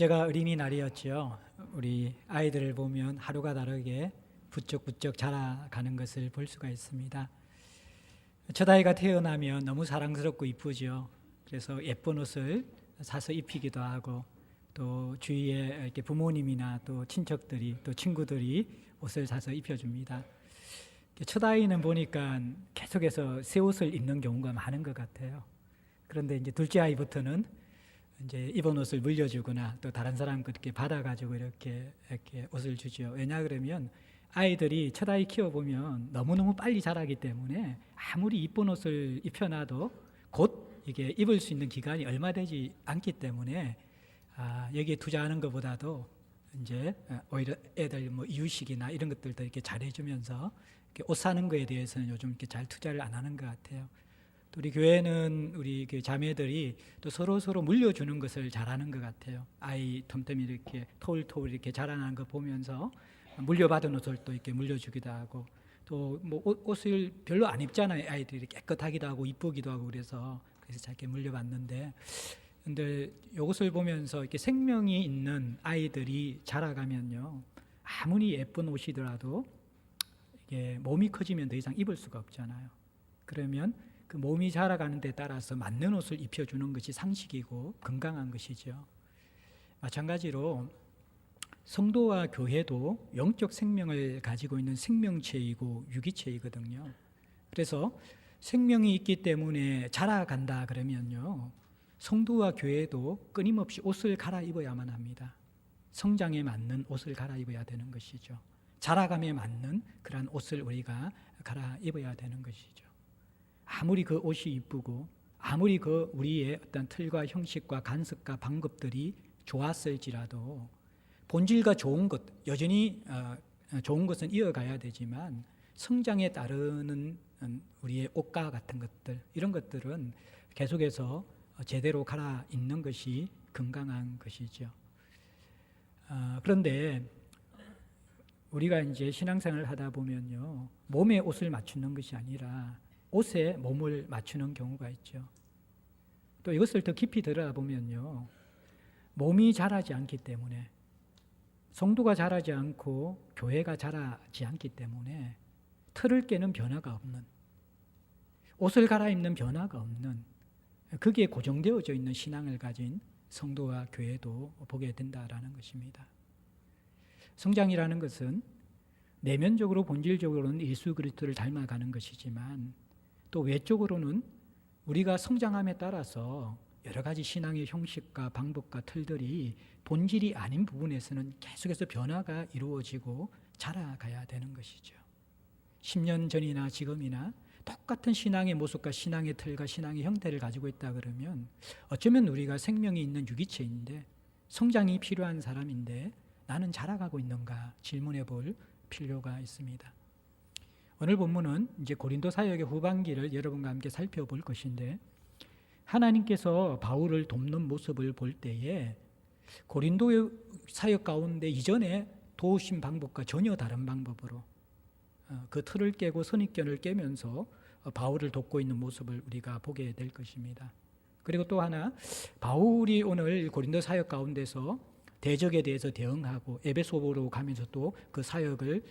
어제가 어린이날이었죠. 우리 아이들을 보면 하루가 다르게 부쩍부쩍 자라가는 것을 볼 수가 있습니다. 첫 아이가 태어나면 너무 사랑스럽고 이쁘죠. 그래서 예쁜 옷을 사서 입히기도 하고, 또 주위에 이렇게 부모님이나 또 친척들이 또 친구들이 옷을 사서 입혀줍니다. 첫 아이는 보니까 계속해서 새 옷을 입는 경우가 많은 것 같아요. 그런데 이제 둘째 아이부터는 이제 입은 옷을 물려주거나 또 다른 사람 그렇게 받아가지고 이렇게 옷을 주죠. 왜냐 그러면 아이들이 첫 아이 키워보면 너무너무 빨리 자라기 때문에 아무리 이쁜 옷을 입혀놔도 곧 이게 입을 수 있는 기간이 얼마 되지 않기 때문에 여기에 투자하는 것보다도 이제 오히려 애들 뭐 이유식이나 이런 것들도 이렇게 잘해주면서 이렇게 옷 사는 거에 대해서는 요즘 이렇게 잘 투자를 안 하는 것 같아요. 또 우리 교회는 우리 그 자매들이 또 서로 물려주는 것을 잘하는 것 같아요. 아이 틈틈이 이렇게 토울토울 이렇게 자라나는 거 보면서 물려받은 옷을 또 이렇게 물려주기도 하고, 또 뭐 옷을 별로 안 입잖아요. 아이들이 깨끗하기도 하고 이쁘기도 하고 그래서 이렇게 물려받는데, 근데 이것을 보면서 이렇게 생명이 있는 아이들이 자라가면요, 아무리 예쁜 옷이더라도 이게 몸이 커지면 더 이상 입을 수가 없잖아요. 그러면 그 몸이 자라가는 데 따라서 맞는 옷을 입혀주는 것이 상식이고 건강한 것이죠. 마찬가지로 성도와 교회도 영적 생명을 가지고 있는 생명체이고 유기체이거든요. 그래서 생명이 있기 때문에 자라간다 그러면요, 성도와 교회도 끊임없이 옷을 갈아입어야만 합니다. 성장에 맞는 옷을 갈아입어야 되는 것이죠. 자라감에 맞는 그러한 옷을 우리가 갈아입어야 되는 것이죠. 아무리 그 옷이 이쁘고 아무리 그 우리의 어떤 틀과 형식과 간섭과 방법들이 좋았을지라도 본질과 좋은 것, 여전히 좋은 것은 이어가야 되지만 성장에 따르는 우리의 옷과 같은 것들, 이런 것들은 계속해서 제대로 갈아입는 것이 건강한 것이죠. 그런데 우리가 이제 신앙생활을 하다 보면요, 몸에 옷을 맞추는 것이 아니라 옷에 몸을 맞추는 경우가 있죠. 또 이것을 더 깊이 들여다보면요, 몸이 자라지 않기 때문에, 성도가 자라지 않고 교회가 자라지 않기 때문에 틀을 깨는 변화가 없는, 옷을 갈아입는 변화가 없는, 거기에 고정되어져 있는 신앙을 가진 성도와 교회도 보게 된다라는 것입니다. 성장이라는 것은 내면적으로 본질적으로는 예수 그리스도를 닮아가는 것이지만, 또 외적으로는 우리가 성장함에 따라서 여러 가지 신앙의 형식과 방법과 틀들이 본질이 아닌 부분에서는 계속해서 변화가 이루어지고 자라가야 되는 것이죠. 10년 전이나 지금이나 똑같은 신앙의 모습과 신앙의 틀과 신앙의 형태를 가지고 있다 그러면 어쩌면 우리가 생명이 있는 유기체인데, 성장이 필요한 사람인데 나는 자라가고 있는가 질문해 볼 필요가 있습니다. 오늘 본문은 이제 고린도 사역의 후반기를 여러분과 함께 살펴볼 것인데, 하나님께서 바울을 돕는 모습을 볼 때에 고린도의 사역 가운데 이전에 도우신 방법과 전혀 다른 방법으로 그 틀을 깨고 선입견을 깨면서 바울을 돕고 있는 모습을 우리가 보게 될 것입니다. 그리고 또 하나, 바울이 오늘 고린도 사역 가운데서 대적에 대해서 대응하고 에베소로 가면서 또 그 사역을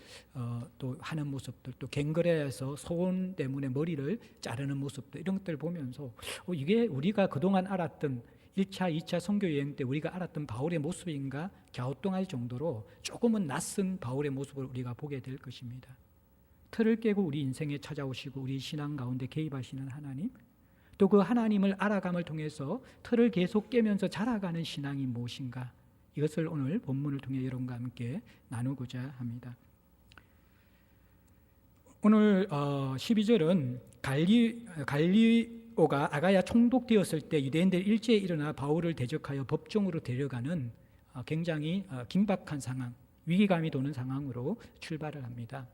또 하는 모습들, 또 갱그레에서 소원 때문에 머리를 자르는 모습들, 이런 것들을 보면서 이게 우리가 그동안 알았던 1차, 2차 선교 여행 때 우리가 알았던 바울의 모습인가 갸우뚱할 정도로 조금은 낯선 바울의 모습을 우리가 보게 될 것입니다. 틀을 깨고 우리 인생에 찾아오시고 우리 신앙 가운데 개입하시는 하나님, 또 그 하나님을 알아감을 통해서 틀을 계속 깨면서 자라가는 신앙이 무엇인가, 이것을 오늘 본문을 통해 여러분과 함께 나누고자 합니다. 오늘 12절은 갈리오가 아가야 총독되었을 때 유대인들이 일제에 일어나 바울을 대적하여 법정으로 데려가는 굉장히 긴박한 상황, 위기감이 도는 상황으로 출발을 합니다.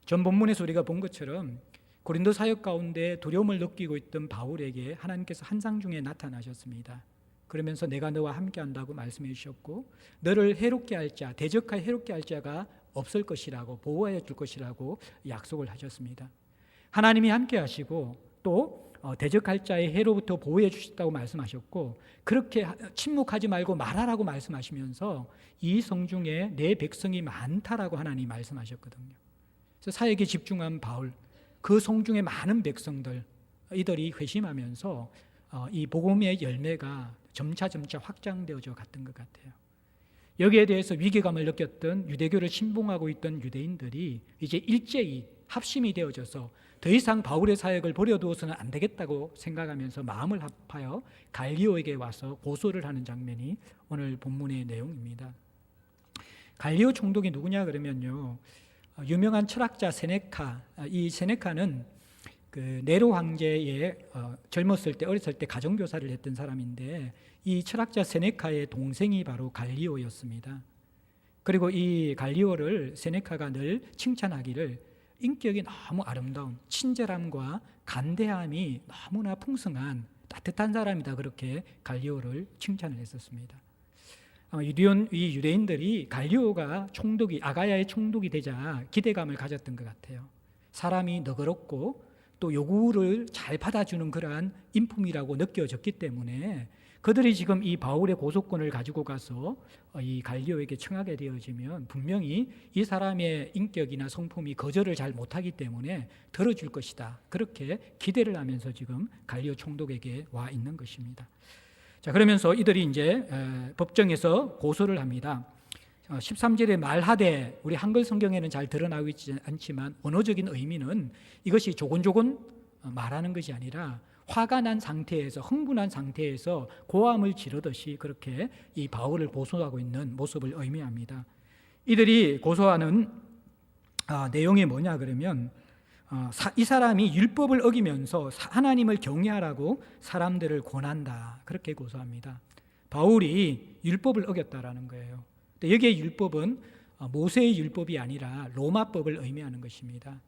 전 본문에서 우리가 본 것처럼 고린도 사역 가운데 두려움을 느끼고 있던 바울에게 하나님께서 환상 중에 나타나셨습니다. 그러면서 내가 너와 함께 한다고 말씀해 주셨고, 너를 해롭게 할 자, 대적하여 해롭게 할 자가 없을 것이라고, 보호하여 줄 것이라고 약속을 하셨습니다. 하나님이 함께 하시고 또 대적할 자의 해로부터 보호해 주셨다고 말씀하셨고, 그렇게 침묵하지 말고 말하라고 말씀하시면서 이 성중에 내 백성이 많다라고 하나님이 말씀하셨거든요. 그래서 사역에 집중한 바울, 그 성중에 많은 백성들 이들이 회심하면서 이 복음의 열매가 점차 확장되어져 갔던 것 같아요. 여기에 대해서 위기감을 느꼈던 유대교를 신봉하고 있던 유대인들이 이제 일제히 합심이 되어져서 더 이상 바울의 사역을 버려두어서는 안 되겠다고 생각하면서 마음을 합하여 갈리오에게 와서 고소를 하는 장면이 오늘 본문의 내용입니다. 갈리오 총독이 누구냐 그러면요, 유명한 철학자 세네카. 이 세네카는 그 네로 황제의 젊었을 때, 어렸을 때 가정교사를 했던 사람인데, 이 철학자 세네카의 동생이 바로 갈리오였습니다. 그리고 이 갈리오를 세네카가 늘 칭찬하기를 인격이 너무 아름다운, 친절함과 간대함이 너무나 풍성한 따뜻한 사람이다, 그렇게 갈리오를 칭찬을 했었습니다. 아마 이 유대인들이 갈리오가 총독이, 아가야의 총독이 되자 기대감을 가졌던 것 같아요. 사람이 너그럽고 또 요구를 잘 받아주는 그러한 인품이라고 느껴졌기 때문에 그들이 지금 이 바울의 고소권을 가지고 가서 이 갈리오에게 청하게 되어지면 분명히 이 사람의 인격이나 성품이 거절을 잘 못하기 때문에 들어줄 것이다, 그렇게 기대를 하면서 지금 갈리오 총독에게 와 있는 것입니다. 자, 그러면서 이들이 이제 법정에서 고소를 합니다. 13절에 말하되, 우리 한글 성경에는 잘 드러나고 있지 않지만 원어적인 의미는 이것이 조곤조곤 말하는 것이 아니라 화가 난 상태에서, 흥분한 상태에서 고함을 지르듯이 그렇게 이 바울을 고소하고 있는 모습을 의미합니다. 이들이 고소하는 내용이 뭐냐 그러면 이 사람이 율법을 어기면서 하나님을 경외하라고 사람들을 권한다, 그렇게 고소합니다. 바울이 율법을 어겼다라는 거예요. 여기에 율법은 모세의 율법이 아니라 로마법을 의미하는 것입니다.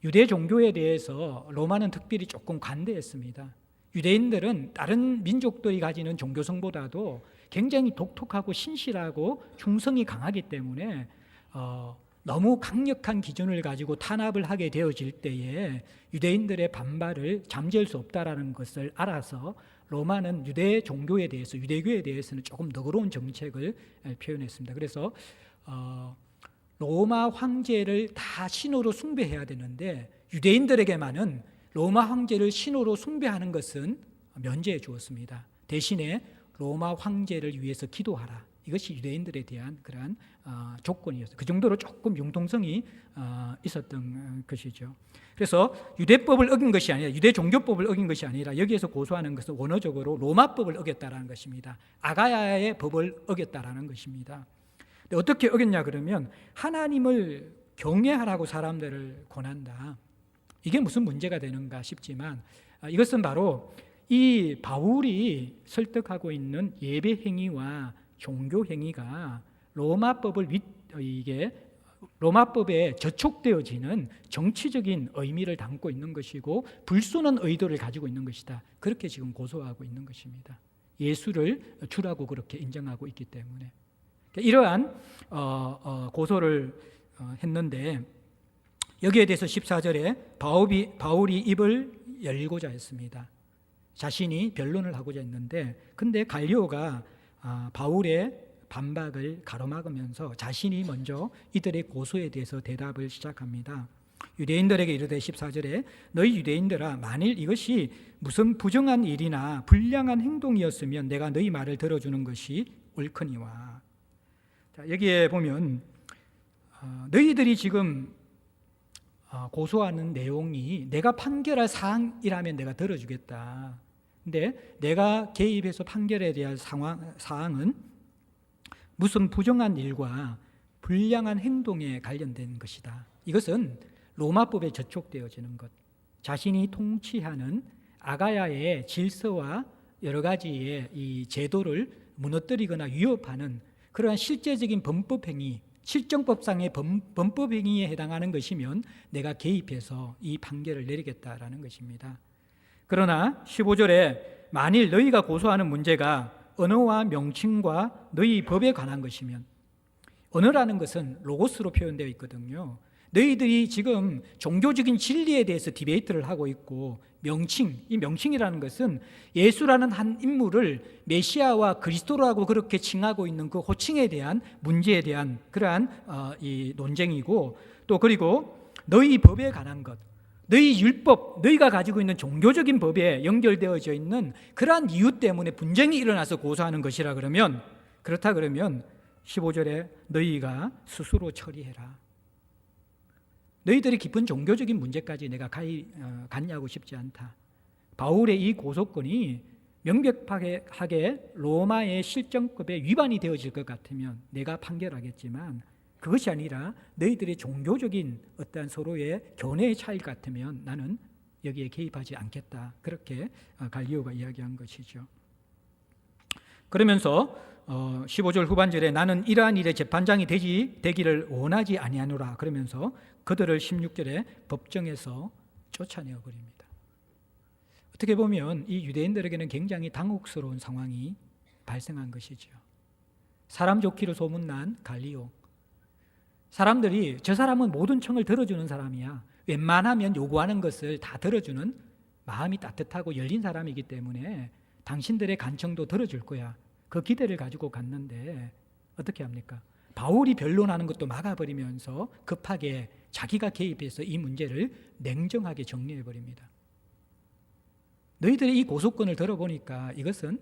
유대 종교에 대해서 로마는 특별히 조금 관대했습니다. 유대인들은 다른 민족들이 가지는 종교성보다도 굉장히 독특하고 신실하고 충성이 강하기 때문에 너무 강력한 기준을 가지고 탄압을 하게 되어질 때에 유대인들의 반발을 잠재울 수 없다라는 것을 알아서 로마는 유대 종교에 대해서, 유대교에 대해서는 조금 너그러운 정책을 표현했습니다. 그래서 로마 황제를 다 신으로 숭배해야 되는데 유대인들에게만은 로마 황제를 신으로 숭배하는 것은 면제해 주었습니다. 대신에 로마 황제를 위해서 기도하라, 이것이 유대인들에 대한 그러한 조건이었어요. 그 정도로 조금 융통성이 있었던 것이죠. 그래서 유대법을 어긴 것이 아니라, 유대 종교법을 어긴 것이 아니라 여기에서 고소하는 것은 원어적으로 로마법을 어겼다라는 것입니다. 아가야의 법을 어겼다라는 것입니다. 근데 어떻게 어겼냐 그러면 하나님을 경외하라고 사람들을 권한다. 이게 무슨 문제가 되는가 싶지만 이것은 바로 이 바울이 설득하고 있는 예배 행위와 종교 행위가 로마법에 저촉되어지는 정치적인 의미를 담고 있는 것이고 불순한 의도를 가지고 있는 것이다, 그렇게 지금 고소하고 있는 것입니다. 예수를 주라고 그렇게 인정하고 있기 때문에 이러한 고소를 했는데, 여기에 대해서 14절에 바울이 입을 열고자 했습니다. 자신이 변론을 하고자 했는데, 근데 갈리오가 바울의 반박을 가로막으면서 자신이 먼저 이들의 고소에 대해서 대답을 시작합니다. 유대인들에게 이르되 14절에 너희 유대인들아, 만일 이것이 무슨 부정한 일이나 불량한 행동이었으면 내가 너희 말을 들어주는 것이 옳거니와. 자, 여기에 보면 너희들이 지금 고소하는 내용이 내가 판결할 사항이라면 내가 들어주겠다. 근데 내가 개입해서 판결에 대한 사항은 무슨 부정한 일과 불량한 행동에 관련된 것이다. 이것은 로마법에 저촉되어지는 것, 자신이 통치하는 아가야의 질서와 여러 가지의 이 제도를 무너뜨리거나 위협하는 그러한 실제적인 범법행위, 실정법상의 범법행위에 해당하는 것이면 내가 개입해서 이 판결을 내리겠다라는 것입니다. 그러나 15절에 만일 너희가 고소하는 문제가 언어와 명칭과 너희 법에 관한 것이면, 언어라는 것은 로고스로 표현되어 있거든요. 너희들이 지금 종교적인 진리에 대해서 디베이트를 하고 있고 이 명칭이라는 것은 예수라는 한 인물을 메시아와 그리스도라고 그렇게 칭하고 있는 그 호칭에 대한 문제에 대한 그러한 이 논쟁이고, 또 그리고 너희 법에 관한 것, 너희 율법, 너희가 가지고 있는 종교적인 법에 연결되어져 있는 그러한 이유 때문에 분쟁이 일어나서 고소하는 것이라 그러면, 그렇다 그러면 15절에 너희가 스스로 처리해라. 너희들이 깊은 종교적인 문제까지 내가 갔냐고 싶지 않다. 바울의 이 고소권이 명백하게 로마의 실정법에 위반이 되어질 것 같으면 내가 판결하겠지만, 그것이 아니라 너희들의 종교적인 어떤 서로의 견해의 차이 같으면 나는 여기에 개입하지 않겠다. 그렇게 갈리오가 이야기한 것이죠. 그러면서 15절 후반절에 나는 이러한 일의 재판장이 되기를 원하지 아니하노라 그러면서 그들을 16절에 법정에서 쫓아내어 버립니다. 어떻게 보면 이 유대인들에게는 굉장히 당혹스러운 상황이 발생한 것이죠. 사람 좋기로 소문난 갈리오. 사람들이 저 사람은 모든 청을 들어주는 사람이야. 웬만하면 요구하는 것을 다 들어주는 마음이 따뜻하고 열린 사람이기 때문에 당신들의 간청도 들어줄 거야. 그 기대를 가지고 갔는데 어떻게 합니까? 바울이 변론하는 것도 막아버리면서 급하게 자기가 개입해서 이 문제를 냉정하게 정리해버립니다. 너희들이 이 고소권을 들어보니까 이것은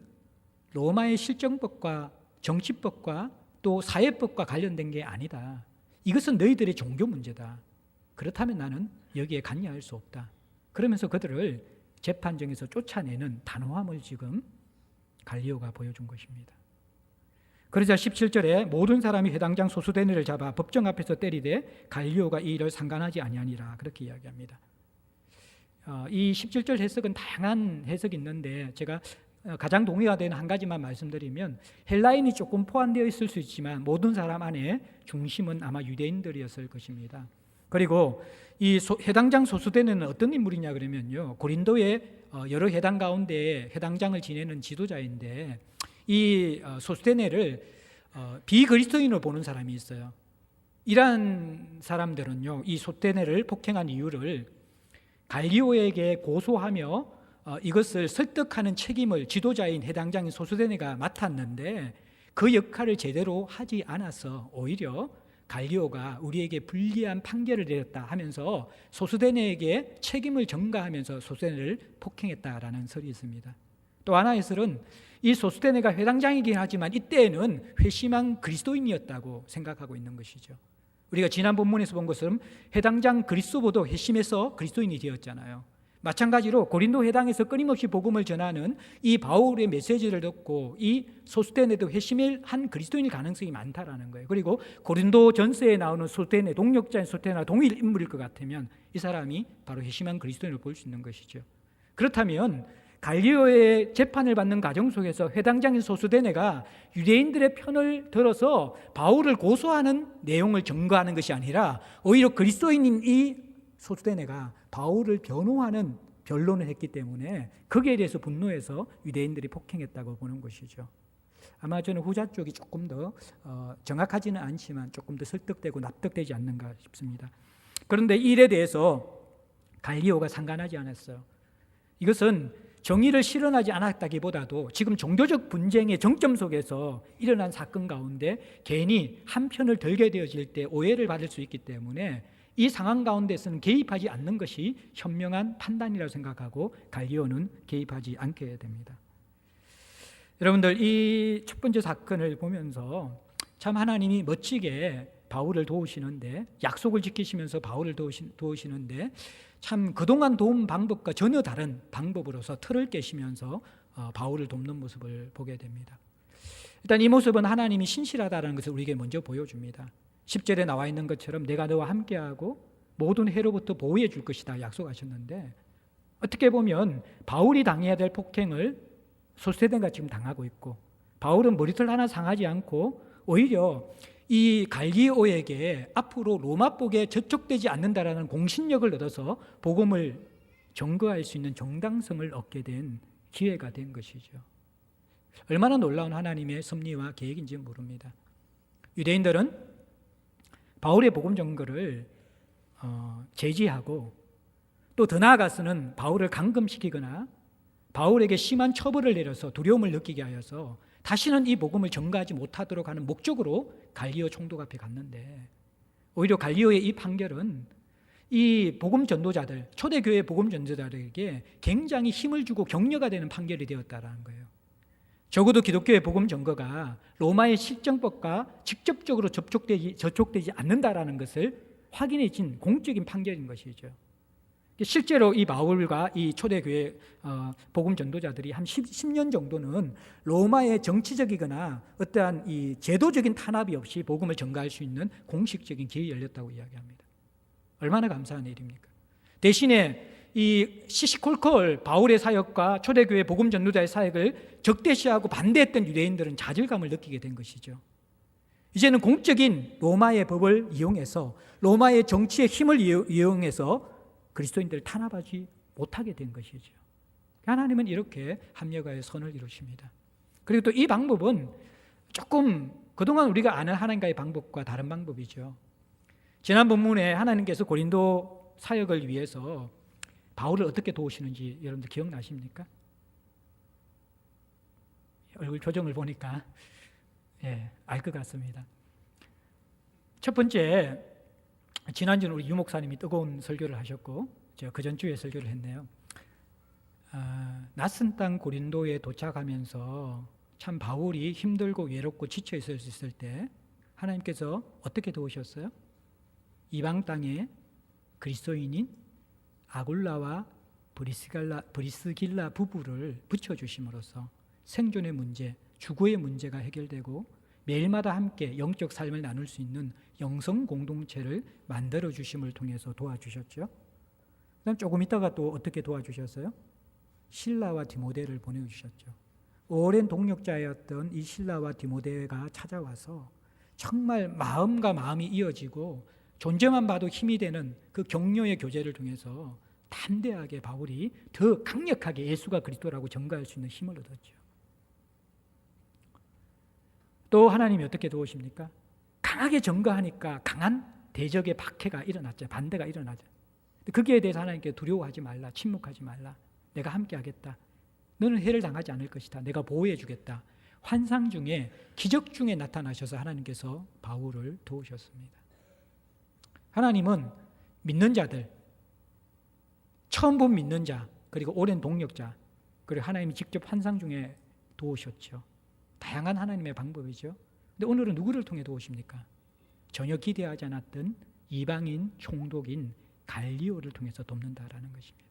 로마의 실정법과 정치법과 또 사회법과 관련된 게 아니다. 이것은 너희들의 종교 문제다. 그렇다면 나는 여기에 관여할 수 없다. 그러면서 그들을 재판정에서 쫓아내는 단호함을 지금 갈리오가 보여준 것입니다. 그러자 17절에 모든 사람이 회당장 소수대네를 잡아 법정 앞에서 때리되 갈리오가 이 일을 상관하지 아니하니라 그렇게 이야기합니다. 이 17절 해석은 다양한 해석이 있는데 제가 가장 동의가 되는 한 가지만 말씀드리면, 헬라인이 조금 포함되어 있을 수 있지만 모든 사람 안에 중심은 아마 유대인들이었을 것입니다. 그리고 이 회당장 소수대네는 어떤 인물이냐 그러면요, 고린도의 여러 회당 가운데 회당장을 지내는 지도자인데, 이 소수대네를 비그리스도인으로 보는 사람이 있어요. 이러한 사람들은요, 이 소수대네를 폭행한 이유를 갈리오에게 고소하며 이것을 설득하는 책임을 지도자인 회당장인 소수대네가 맡았는데 그 역할을 제대로 하지 않아서 오히려 갈리오가 우리에게 불리한 판결을 내렸다 하면서 소수대네에게 책임을 전가하면서 소수대네를 폭행했다라는 설이 있습니다. 또 하나의 설은 이 소수대네가 회당장이긴 하지만 이때에는 회심한 그리스도인이었다고 생각하고 있는 것이죠. 우리가 지난 본문에서 본 것처럼 회당장 그리스도보도 회심해서 그리스도인이 되었잖아요. 마찬가지로 고린도 회당에서 끊임없이 복음을 전하는 이 바울의 메시지를 듣고 이 소수대네도 회심한 그리스도인일 가능성이 많다라는 거예요. 그리고 고린도 전서에 나오는 소수대네, 동역자인 소수대네와 동일 인물일 것 같으면 이 사람이 바로 회심한 그리스도인을 볼 수 있는 것이죠. 그렇다면 갈리오의 재판을 받는 과정 속에서 회당장인 소수대네가 유대인들의 편을 들어서 바울을 고소하는 내용을 증거하는 것이 아니라 오히려 그리스도인인 이 소수대네가 바울을 변호하는 변론을 했기 때문에 거기에 대해서 분노해서 유대인들이 폭행했다고 보는 것이죠. 아마 저는 후자 쪽이 조금 더 정확하지는 않지만 조금 더 설득되고 납득되지 않는가 싶습니다. 그런데 이 일에 대해서 갈리오가 상관하지 않았어요. 이것은 정의를 실현하지 않았다기보다도 지금 종교적 분쟁의 정점 속에서 일어난 사건 가운데 괜히 한 편을 들게 되어질 때 오해를 받을 수 있기 때문에 이 상황 가운데서는 개입하지 않는 것이 현명한 판단이라고 생각하고 갈리오는 개입하지 않게 됩니다. 여러분들, 이 첫 번째 사건을 보면서 참 하나님이 멋지게 바울을 도우시는데, 약속을 지키시면서 바울을 도우시는데 참 그동안 도움 방법과 전혀 다른 방법으로서 틀을 깨시면서 바울을 돕는 모습을 보게 됩니다. 일단 이 모습은 하나님이 신실하다는 것을 우리에게 먼저 보여줍니다. 10절에 나와 있는 것처럼 내가 너와 함께하고 모든 해로부터 보호해 줄 것이다 약속하셨는데, 어떻게 보면 바울이 당해야 될 폭행을 소수대네가 지금 당하고 있고, 바울은 머리털 하나 상하지 않고 오히려 이 갈리오에게 앞으로 로마복에 저촉되지 않는다라는 공신력을 얻어서 복음을 전거할 수 있는 정당성을 얻게 된 기회가 된 것이죠. 얼마나 놀라운 하나님의 섭리와 계획인지 모릅니다. 유대인들은 바울의 복음 전거를 제지하고 또 더 나아가서는 바울을 감금시키거나 바울에게 심한 처벌을 내려서 두려움을 느끼게 하여서 다시는 이 복음을 전가하지 못하도록 하는 목적으로 갈리오 총독 앞에 갔는데, 오히려 갈리오의 이 판결은 이 복음 전도자들, 초대교회 복음 전도자들에게 굉장히 힘을 주고 격려가 되는 판결이 되었다라는 거예요. 적어도 기독교의 복음 전거가 로마의 실정법과 직접적으로 접촉되지 않는다라는 것을 확인해 준 공적인 판결인 것이죠. 실제로 이 바울과 이 초대교회 복음 전도자들이 한 10년 정도는 로마의 정치적이거나 어떠한 이 제도적인 탄압이 없이 복음을 전가할 수 있는 공식적인 길이 열렸다고 이야기합니다. 얼마나 감사한 일입니까? 대신에 이 시시콜콜 바울의 사역과 초대교회 복음 전도자의 사역을 적대시하고 반대했던 유대인들은 좌절감을 느끼게 된 것이죠. 이제는 공적인 로마의 법을 이용해서, 로마의 정치의 힘을 이용해서 그리스도인들을 탄압하지 못하게 된 것이죠. 하나님은 이렇게 합력하여 선을 이루십니다. 그리고 또 이 방법은 조금 그동안 우리가 아는 하나님과의 방법과 다른 방법이죠. 지난 본문에 하나님께서 고린도 사역을 위해서 바울을 어떻게 도우시는지 여러분들 기억나십니까? 얼굴 표정을 보니까 알 것 같습니다. 첫 번째, 지난주는 우리 유 목사님이 뜨거운 설교를 하셨고 제가 그 전주에 설교를 했네요. 낯선 땅 고린도에 도착하면서 참 바울이 힘들고 외롭고 지쳐 있을 때 하나님께서 어떻게 도우셨어요? 이방 땅에 그리스도인인 아굴라와 브리스길라 부부를 붙여주심으로써 생존의 문제, 주거의 문제가 해결되고 매일마다 함께 영적 삶을 나눌 수 있는 영성 공동체를 만들어 주심을 통해서 도와주셨죠. 그다음 조금 있다가 또 어떻게 도와주셨어요? 실라와 디모데를 보내주셨죠. 오랜 동역자였던 이 실라와 디모데가 찾아와서 정말 마음과 마음이 이어지고 존재만 봐도 힘이 되는 그 격려의 교제를 통해서 담대하게 바울이 더 강력하게 예수가 그리스도라고 전가할 수 있는 힘을 얻었죠. 또 하나님이 어떻게 도우십니까? 강하게 전가하니까 강한 대적의 박해가 일어났죠. 반대가 일어나죠. 거기에 대해서 하나님께 두려워하지 말라, 침묵하지 말라, 내가 함께 하겠다, 너는 해를 당하지 않을 것이다, 내가 보호해 주겠다. 환상 중에, 기적 중에 나타나셔서 하나님께서 바울을 도우셨습니다. 하나님은 믿는 자들, 처음 본 믿는 자, 그리고 오랜 동역자, 그리고 하나님이 직접 환상 중에 도우셨죠. 다양한 하나님의 방법이죠. 근데 오늘은 누구를 통해 도우십니까? 전혀 기대하지 않았던 이방인 총독인 갈리오를 통해서 돕는다라는 것입니다.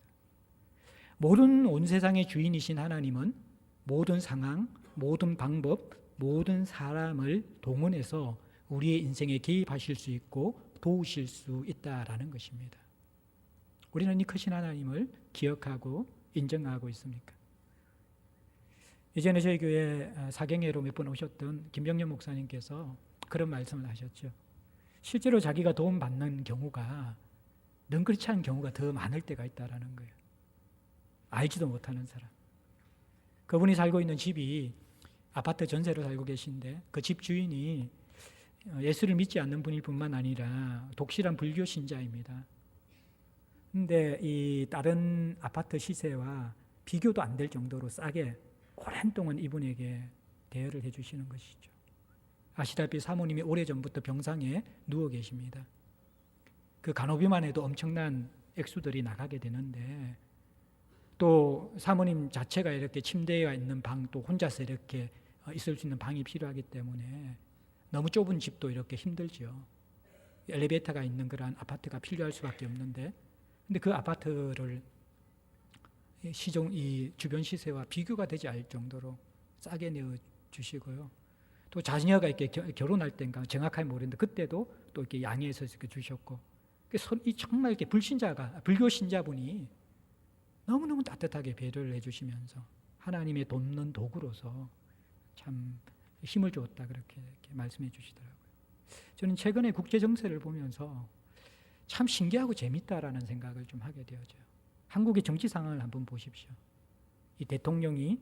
모든 온 세상의 주인이신 하나님은 모든 상황, 모든 방법, 모든 사람을 동원해서 우리의 인생에 개입하실 수 있고 도우실 수 있다라는 것입니다. 우리는 이 크신 하나님을 기억하고 인정하고 있습니까? 예전에 저희 교회 사경회로 몇 번 오셨던 김병년 목사님께서 그런 말씀을 하셨죠. 실제로 자기가 도움받는 경우가 능그렇지 않은 경우가 더 많을 때가 있다라는 거예요. 알지도 못하는 사람. 그분이 살고 있는 집이 아파트 전세로 살고 계신데 그 집 주인이 예수를 믿지 않는 분일 뿐만 아니라 독실한 불교 신자입니다. 근데 이 다른 아파트 시세와 비교도 안 될 정도로 싸게 오랜 동안 이분에게 대여를 해주시는 것이죠. 아시다시피 사모님이 오래전부터 병상에 누워 계십니다. 그 간호비만 해도 엄청난 액수들이 나가게 되는데, 또 사모님 자체가 이렇게 침대가 있는 방, 또 혼자서 이렇게 있을 수 있는 방이 필요하기 때문에 너무 좁은 집도 이렇게 힘들죠. 엘리베이터가 있는 그런 아파트가 필요할 수밖에 없는데, 근데 그 아파트를 이 주변 시세와 비교가 되지 않을 정도로 싸게 내어 주시고요. 또 자녀가 이렇게 결혼할 때인가 정확하게 모르는데 그때도 또 이렇게 양해해서 이렇게 주셨고, 이 정말 이렇게 불교 신자분이 너무너무 따뜻하게 배려를 해주시면서 하나님의 돕는 도구로서 참 힘을 주었다, 그렇게 말씀해 주시더라고요. 저는 최근에 국제 정세를 보면서 참 신기하고 재밌다라는 생각을 좀 하게 되어져요. 한국의 정치 상황을 한번 보십시오. 이 대통령이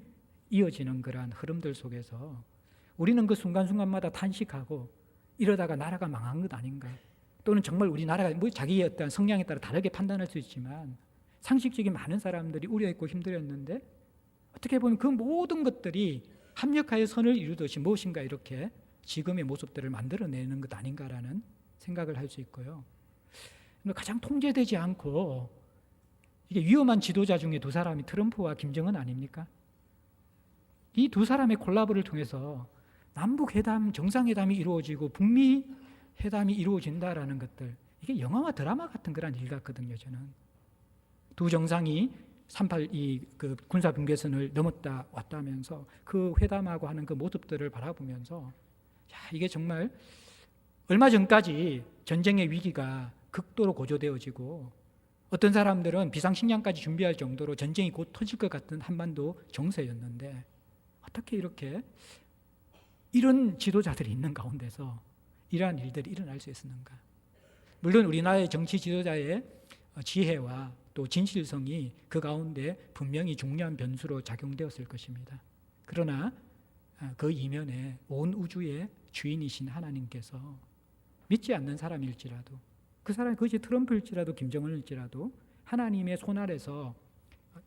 이어지는 그러한 흐름들 속에서 우리는 그 순간순간마다 탄식하고 이러다가 나라가 망한 것 아닌가, 또는 정말 우리나라가 뭐 자기의 어떤 성향에 따라 다르게 판단할 수 있지만 상식적인 많은 사람들이 우려했고 힘들었는데 어떻게 보면 그 모든 것들이 합력하여 선을 이루듯이 무엇인가 이렇게 지금의 모습들을 만들어내는 것 아닌가라는 생각을 할 수 있고요. 가장 통제되지 않고 이게 위험한 지도자 중에 두 사람이 트럼프와 김정은 아닙니까? 이 두 사람의 콜라보를 통해서 남북회담, 정상회담이 이루어지고 북미 회담이 이루어진다라는 것들, 이게 영화와 드라마 같은 그런 일 같거든요. 저는 두 정상이 3.8 그 군사 분계선을 넘었다 왔다 하면서 그 회담하고 하는 그 모습들을 바라보면서 이게 정말 얼마 전까지 전쟁의 위기가 극도로 고조되어지고 어떤 사람들은 비상식량까지 준비할 정도로 전쟁이 곧 터질 것 같은 한반도 정세였는데 어떻게 이렇게 이런 지도자들이 있는 가운데서 이러한 일들이 일어날 수 있었는가? 물론 우리나라의 정치 지도자의 지혜와 또 진실성이 그 가운데 분명히 중요한 변수로 작용되었을 것입니다. 그러나 그 이면에 온 우주의 주인이신 하나님께서 믿지 않는 사람일지라도 그 사람이 그것이 트럼프일지라도 김정은일지라도 하나님의 손 아래서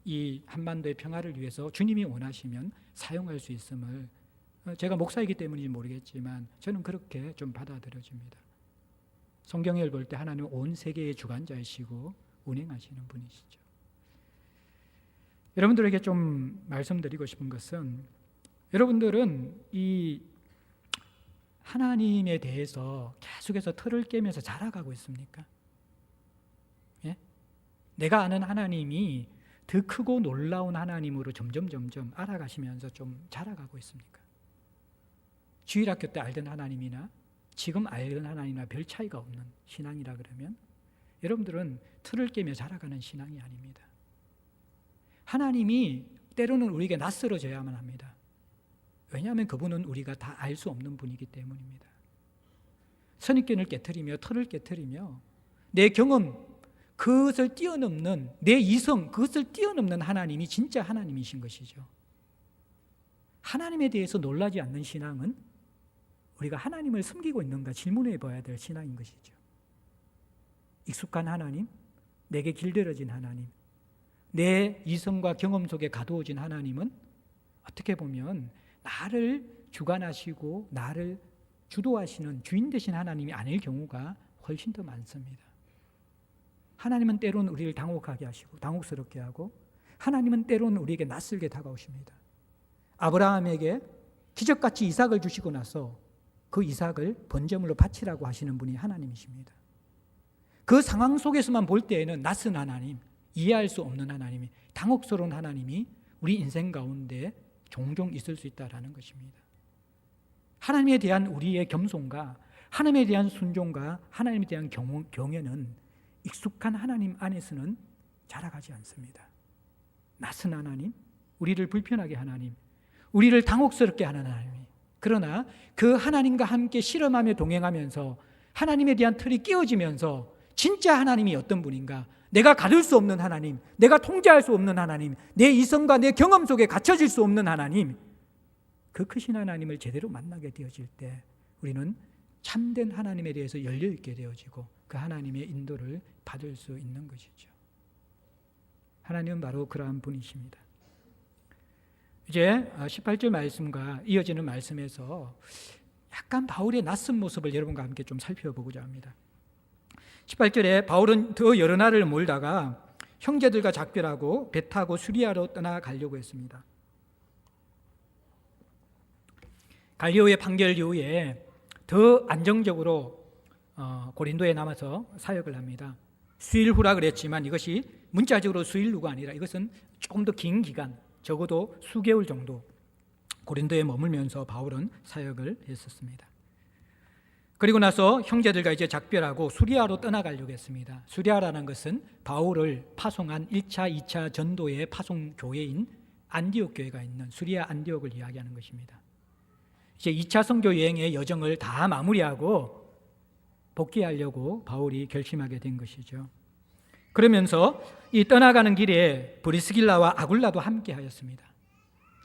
이 한반도의 평화를 위해서 주님이 원하시면 사용할 수 있음을 제가 목사이기 때문인지 모르겠지만 저는 그렇게 좀 받아들여집니다. 성경을 볼 때 하나님은 온 세계의 주관자이시고 운행하시는 분이시죠. 여러분들에게 좀 말씀드리고 싶은 것은 여러분들은 이 하나님에 대해서 계속해서 틀을 깨면서 자라가고 있습니까? 예? 내가 아는 하나님이 더 크고 놀라운 하나님으로 점점 알아가시면서 좀 자라가고 있습니까? 주일학교 때 알던 하나님이나 지금 알던 하나님이나 별 차이가 없는 신앙이라 그러면 여러분들은 틀을 깨며 자라가는 신앙이 아닙니다. 하나님이 때로는 우리에게 낯설어져야만 합니다. 왜냐하면 그분은 우리가 다 알 수 없는 분이기 때문입니다. 선입견을 깨트리며 틀을 깨트리며 내 경험, 그것을 뛰어넘는 내 이성, 그것을 뛰어넘는 하나님이 진짜 하나님이신 것이죠. 하나님에 대해서 놀라지 않는 신앙은 우리가 하나님을 숨기고 있는가 질문해 봐야 될 신앙인 것이죠. 익숙한 하나님, 내게 길들여진 하나님, 내 이성과 경험 속에 가두어진 하나님은 어떻게 보면 나를 주관하시고 나를 주도하시는 주인 되신 하나님이 아닐 경우가 훨씬 더 많습니다. 하나님은 때로는 우리를 당혹하게 하시고 당혹스럽게 하고 하나님은 때로는 우리에게 낯설게 다가오십니다. 아브라함에게 기적같이 이삭을 주시고 나서 그 이삭을 번제물로 바치라고 하시는 분이 하나님이십니다. 그 상황 속에서만 볼 때에는 낯선 하나님, 이해할 수 없는 하나님이, 당혹스러운 하나님이 우리 인생 가운데 종종 있을 수 있다는 것입니다. 하나님에 대한 우리의 겸손과 하나님에 대한 순종과 하나님에 대한 경외는 익숙한 하나님 안에서는 자라가지 않습니다. 낯선 하나님, 우리를 불편하게 하는 하나님, 우리를 당혹스럽게 하는 하나님. 그러나 그 하나님과 함께 실험하며 동행하면서 하나님에 대한 틀이 끼워지면서 진짜 하나님이 어떤 분인가, 내가 가둘 수 없는 하나님, 내가 통제할 수 없는 하나님, 내 이성과 내 경험 속에 갇혀질 수 없는 하나님, 그 크신 하나님을 제대로 만나게 되어질 때 우리는 참된 하나님에 대해서 열려있게 되어지고 그 하나님의 인도를 받을 수 있는 것이죠. 하나님은 바로 그러한 분이십니다. 이제 18절 말씀과 이어지는 말씀에서 약간 바울의 낯선 모습을 여러분과 함께 좀 살펴보고자 합니다. 18절에 바울은 더 여러 날을 몰다가 형제들과 작별하고 배 타고 수리아로 떠나가려고 했습니다. 갈리오의 판결 이후에 더 안정적으로 고린도에 남아서 사역을 합니다. 수일 후라 그랬지만 이것이 문자적으로 수일 후가 아니라 이것은 조금 더 긴 기간, 적어도 수개월 정도 고린도에 머물면서 바울은 사역을 했었습니다. 그리고 나서 형제들과 이제 작별하고 수리아로 떠나가려고 했습니다. 수리아라는 것은 바울을 파송한 1차, 2차 전도의 파송 교회인 안디옥 교회가 있는 수리아 안디옥을 이야기하는 것입니다. 이제 2차 선교 여행의 여정을 다 마무리하고 복귀하려고 바울이 결심하게 된 것이죠. 그러면서 이 떠나가는 길에 브리스길라와 아굴라도 함께 하였습니다.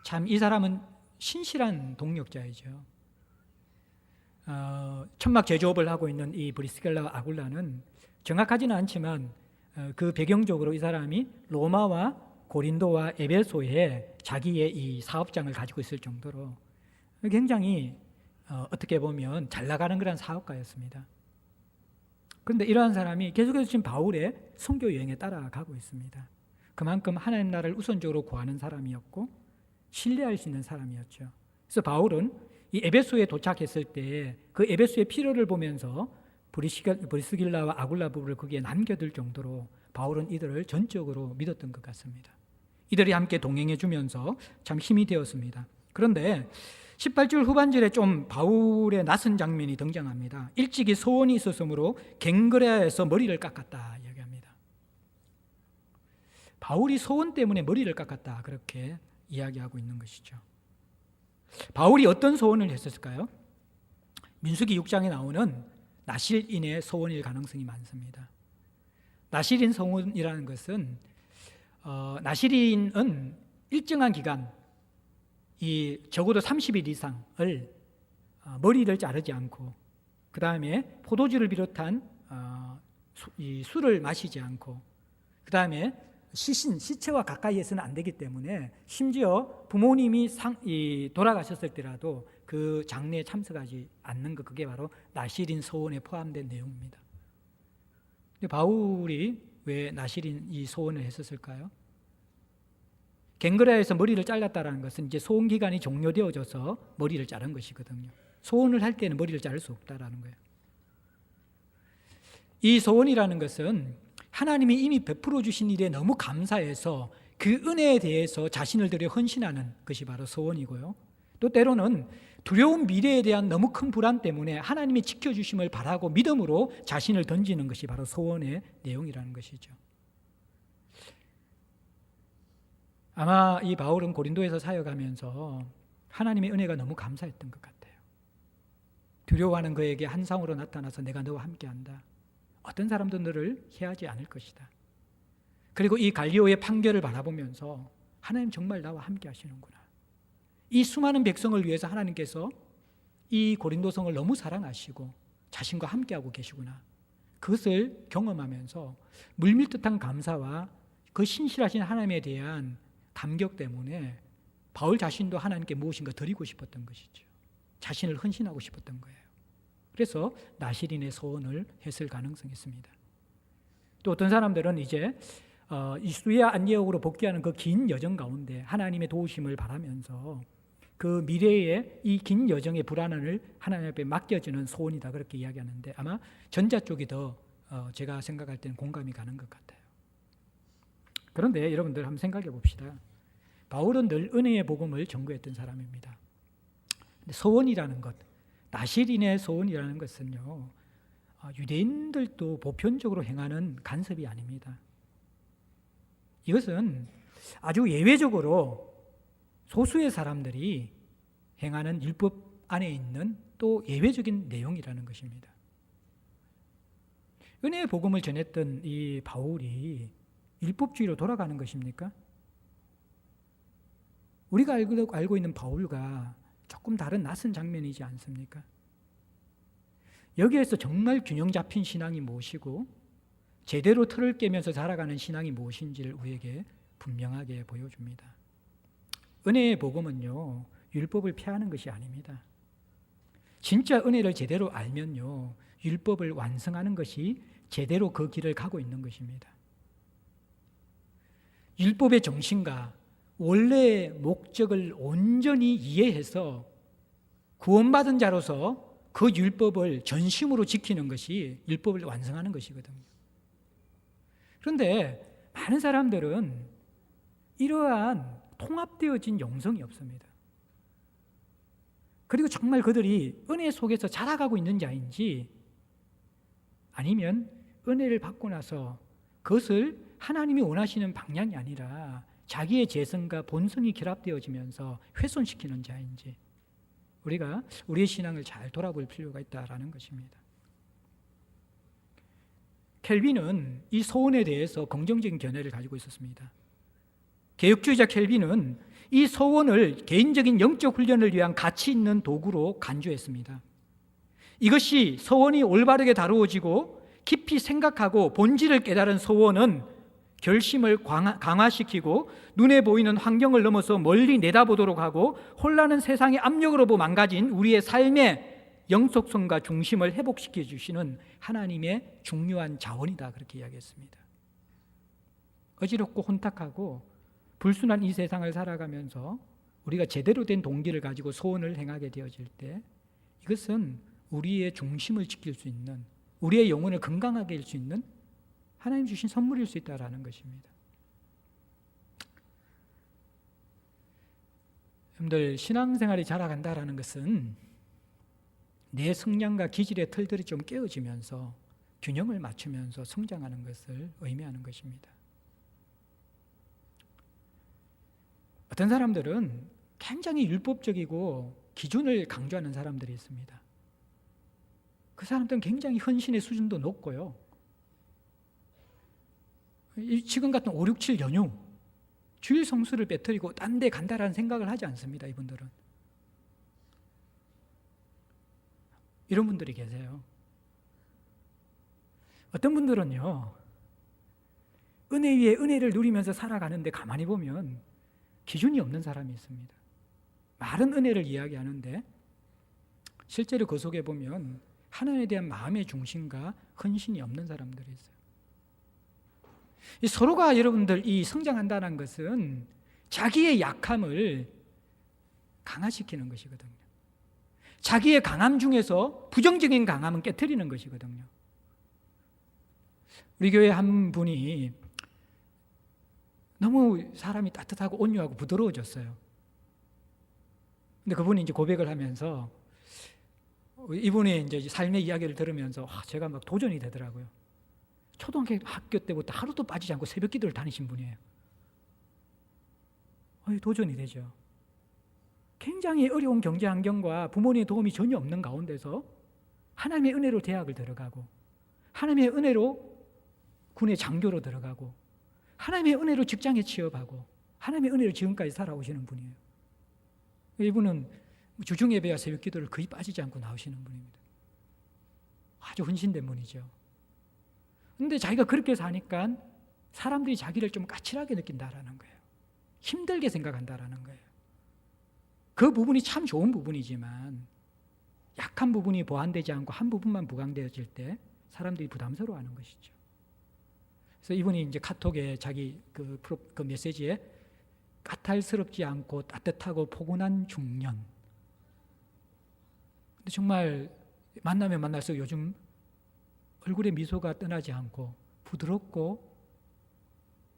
참 이 사람은 신실한 동역자이죠. 천막 제조업을 하고 있는 이 브리스길라와 아굴라는 정확하지는 않지만 그 배경적으로 이 사람이 로마와 고린도와 에베소에 자기의 이 사업장을 가지고 있을 정도로 굉장히 어떻게 보면 잘 나가는 그런 사업가였습니다. 그런데 이러한 사람이 계속해서 지금 바울의 선교 여행에 따라가고 있습니다. 그만큼 하나님 나라를 우선적으로 구하는 사람이었고 신뢰할 수 있는 사람이었죠. 그래서 바울은 이 에베소에 도착했을 때 그 에베소의 필요를 보면서 브리스길라와 아굴라 부부를 거기에 남겨둘 정도로 바울은 이들을 전적으로 믿었던 것 같습니다. 이들이 함께 동행해 주면서 참 힘이 되었습니다. 그런데 18절 후반절에 좀 바울의 낯선 장면이 등장합니다. 일찍이 소원이 있었으므로 갱그레아에서 머리를 깎았다 이야기합니다. 바울이 소원 때문에 머리를 깎았다 그렇게 이야기하고 있는 것이죠. 바울이 어떤 소원을 했을까요? 민수기 6장에 나오는 나실인의 소원일 가능성이 많습니다. 나실인 소원이라는 것은 나실인은 일정한 기간 적어도 30일 이상을 머리를 자르지 않고 그 다음에 포도주를 비롯한 술을 마시지 않고 그 다음에 시체와 가까이에서는 안 되기 때문에 심지어 부모님이 돌아가셨을 때라도 그 장례에 참석하지 않는 것, 그게 바로 나실인 소원에 포함된 내용입니다. 근데 바울이 왜 나실인 이 소원을 했었을까요? 갱그라에서 머리를 잘랐다는 것은 이제 소원 기간이 종료되어져서 머리를 자른 것이거든요. 소원을 할 때는 머리를 자를 수 없다라는 거예요. 이 소원이라는 것은 하나님이 이미 베풀어 주신 일에 너무 감사해서 그 은혜에 대해서 자신을 들여 헌신하는 것이 바로 소원이고요. 또 때로는 두려운 미래에 대한 너무 큰 불안 때문에 하나님이 지켜주심을 바라고 믿음으로 자신을 던지는 것이 바로 소원의 내용이라는 것이죠. 아마 이 바울은 고린도에서 사역하면서 하나님의 은혜가 너무 감사했던 것 같아요. 두려워하는 그에게 한상으로 나타나서 내가 너와 함께한다. 어떤 사람도 너를 해하지 않을 것이다. 그리고 이 갈리오의 판결을 바라보면서 하나님 정말 나와 함께 하시는구나. 이 수많은 백성을 위해서 하나님께서 이 고린도 성을 너무 사랑하시고 자신과 함께하고 계시구나. 그것을 경험하면서 물밀듯한 감사와 그 신실하신 하나님에 대한 감격 때문에 바울 자신도 하나님께 무엇인가 드리고 싶었던 것이죠. 자신을 헌신하고 싶었던 거예요. 그래서 나실인의 소원을 했을 가능성이 있습니다. 또 어떤 사람들은 이제 이수야 안디옥으로 복귀하는 그 긴 여정 가운데 하나님의 도우심을 바라면서 그 미래의 이 긴 여정의 불안함을 하나님 앞에 맡겨주는 소원이다 그렇게 이야기하는데 아마 전자 쪽이 더 제가 생각할 때는 공감이 가는 것 같아요. 그런데 여러분들 한번 생각해 봅시다. 바울은 늘 은혜의 복음을 전거했던 사람입니다. 소원이라는 것, 나실인의 소원이라는 것은요, 유대인들도 보편적으로 행하는 간섭이 아닙니다. 이것은 아주 예외적으로 소수의 사람들이 행하는 율법 안에 있는 또 예외적인 내용이라는 것입니다. 은혜의 복음을 전했던 이 바울이 율법주의로 돌아가는 것입니까? 우리가 알고 있는 바울과 조금 다른 낯선 장면이지 않습니까? 여기에서 정말 균형 잡힌 신앙이 무엇이고 제대로 틀을 깨면서 자라가는 신앙이 무엇인지를 우리에게 분명하게 보여줍니다. 은혜의 복음은요, 율법을 폐하는 것이 아닙니다. 진짜 은혜를 제대로 알면요, 율법을 완성하는 것이 제대로 그 길을 가고 있는 것입니다. 율법의 정신과 원래의 목적을 온전히 이해해서 구원받은 자로서 그 율법을 전심으로 지키는 것이 율법을 완성하는 것이거든요. 그런데 많은 사람들은 이러한 통합되어진 영성이 없습니다. 그리고 정말 그들이 은혜 속에서 자라가고 있는 자인지 아니면 은혜를 받고 나서 그것을 하나님이 원하시는 방향이 아니라 자기의 재성과 본성이 결합되어지면서 훼손시키는 자인지 우리가 우리의 신앙을 잘 돌아볼 필요가 있다라는 것입니다. 켈빈은 이 소원에 대해서 긍정적인 견해를 가지고 있었습니다. 개혁주의자 켈빈은 이 소원을 개인적인 영적 훈련을 위한 가치 있는 도구로 간주했습니다. 이것이 서원이 올바르게 다루어지고 깊이 생각하고 본질을 깨달은 서원은 결심을 강화시키고 눈에 보이는 환경을 넘어서 멀리 내다보도록 하고 혼란한 세상의 압력으로 망가진 우리의 삶의 영속성과 중심을 회복시켜 주시는 하나님의 중요한 자원이다, 그렇게 이야기했습니다. 어지럽고 혼탁하고 불순한 이 세상을 살아가면서 우리가 제대로 된 동기를 가지고 소원을 행하게 되어질 때 이것은 우리의 중심을 지킬 수 있는, 우리의 영혼을 건강하게 할 수 있는 하나님 주신 선물일 수 있다는 것입니다. 여러분들, 신앙생활이 자라간다는 것은 내 성량과 기질의 틀들이 좀 깨어지면서 균형을 맞추면서 성장하는 것을 의미하는 것입니다. 어떤 사람들은 굉장히 율법적이고 기준을 강조하는 사람들이 있습니다. 그 사람들은 굉장히 헌신의 수준도 높고요. 지금 같은 5, 6, 7 연휴 주일 성수를 빼뜨리고 딴 데 간다라는 생각을 하지 않습니다. 이분들은. 이런 분들이 계세요. 어떤 분들은요, 은혜 위에 은혜를 누리면서 살아가는데 가만히 보면 기준이 없는 사람이 있습니다. 말은 은혜를 이야기하는데 실제로 그 속에 보면 하나님에 대한 마음의 중심과 헌신이 없는 사람들이 있어요. 이 서로가, 여러분들, 이 성장한다는 것은 자기의 약함을 강화시키는 것이거든요. 자기의 강함 중에서 부정적인 강함은 깨트리는 것이거든요. 우리 교회 한 분이 너무 사람이 따뜻하고 온유하고 부드러워졌어요. 근데 그분이 이제 고백을 하면서, 이분이 이제 삶의 이야기를 들으면서 제가 막 도전이 되더라고요. 초등학교 때부터 하루도 빠지지 않고 새벽 기도를 다니신 분이에요. 도전이 되죠. 굉장히 어려운 경제 환경과 부모님의 도움이 전혀 없는 가운데서 하나님의 은혜로 대학을 들어가고, 하나님의 은혜로 군의 장교로 들어가고, 하나님의 은혜로 직장에 취업하고, 하나님의 은혜로 지금까지 살아오시는 분이에요. 이분은 주중 예배와 새벽 기도를 거의 빠지지 않고 나오시는 분입니다. 아주 헌신된 분이죠. 그런데 자기가 그렇게 사니까 사람들이 자기를 좀 까칠하게 느낀다라는 거예요. 힘들게 생각한다라는 거예요. 그 부분이 참 좋은 부분이지만 약한 부분이 보완되지 않고 한 부분만 부각되어질 때 사람들이 부담스러워하는 것이죠. 그래서 이분이 이제 카톡에 자기 그 메시지에 까탈스럽지 않고 따뜻하고 포근한 중년. 근데 정말 만나면 만날수록 요즘 얼굴에 미소가 떠나지 않고 부드럽고